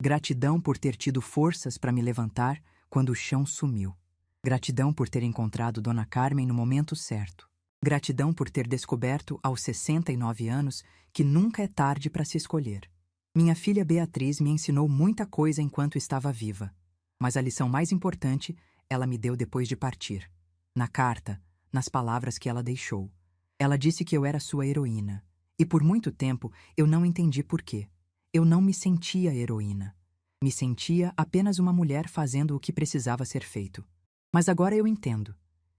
Gratidão por ter tido forças para me levantar quando o chão sumiu. Gratidão por ter encontrado Dona Carmen no momento certo. Gratidão por ter descoberto, aos 69 anos, que nunca é tarde para se escolher. Minha filha Beatriz me ensinou muita coisa enquanto estava viva. Mas a lição mais importante ela me deu depois de partir. Na carta, nas palavras que ela deixou. Ela disse que eu era sua heroína. E por muito tempo eu não entendi por quê. Eu não me sentia heroína. Me sentia apenas uma mulher fazendo o que precisava ser feito. Mas agora eu entendo.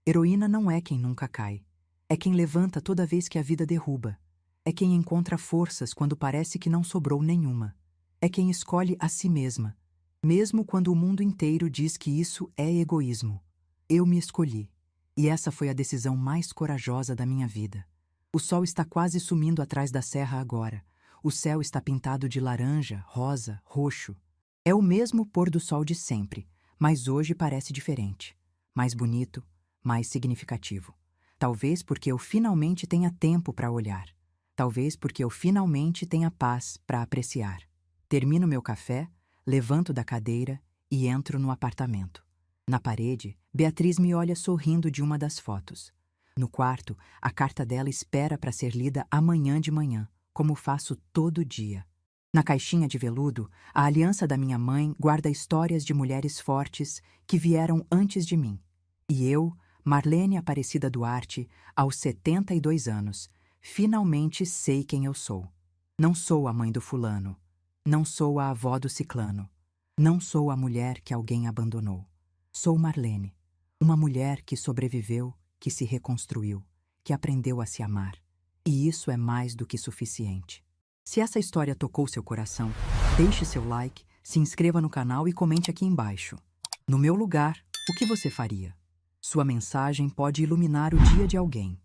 Heroína não é quem nunca cai. É quem levanta toda vez que a vida derruba. É quem encontra forças quando parece que não sobrou nenhuma. É quem escolhe a si mesma, mesmo quando o mundo inteiro diz que isso é egoísmo. Eu me escolhi. E essa foi a decisão mais corajosa da minha vida. O sol está quase sumindo atrás da serra agora. O céu está pintado de laranja, rosa, roxo. É o mesmo pôr do sol de sempre, mas hoje parece diferente. Mais bonito, mais significativo. Talvez porque eu finalmente tenha tempo para olhar. Talvez porque eu finalmente tenha paz para apreciar. Termino meu café, levanto da cadeira e entro no apartamento. Na parede, Beatriz me olha sorrindo de uma das fotos. No quarto, a carta dela espera para ser lida amanhã de manhã, como faço todo dia. Na caixinha de veludo, a aliança da minha mãe guarda histórias de mulheres fortes que vieram antes de mim. E eu, Marlene Aparecida Duarte, aos 72 anos, finalmente sei quem eu sou. Não sou a mãe do fulano. Não sou a avó do ciclano. Não sou a mulher que alguém abandonou. Sou Marlene, uma mulher que sobreviveu, que se reconstruiu, que aprendeu a se amar. E isso é mais do que suficiente. Se essa história tocou seu coração, deixe seu like, se inscreva no canal e comente aqui embaixo. No meu lugar, o que você faria? Sua mensagem pode iluminar o dia de alguém.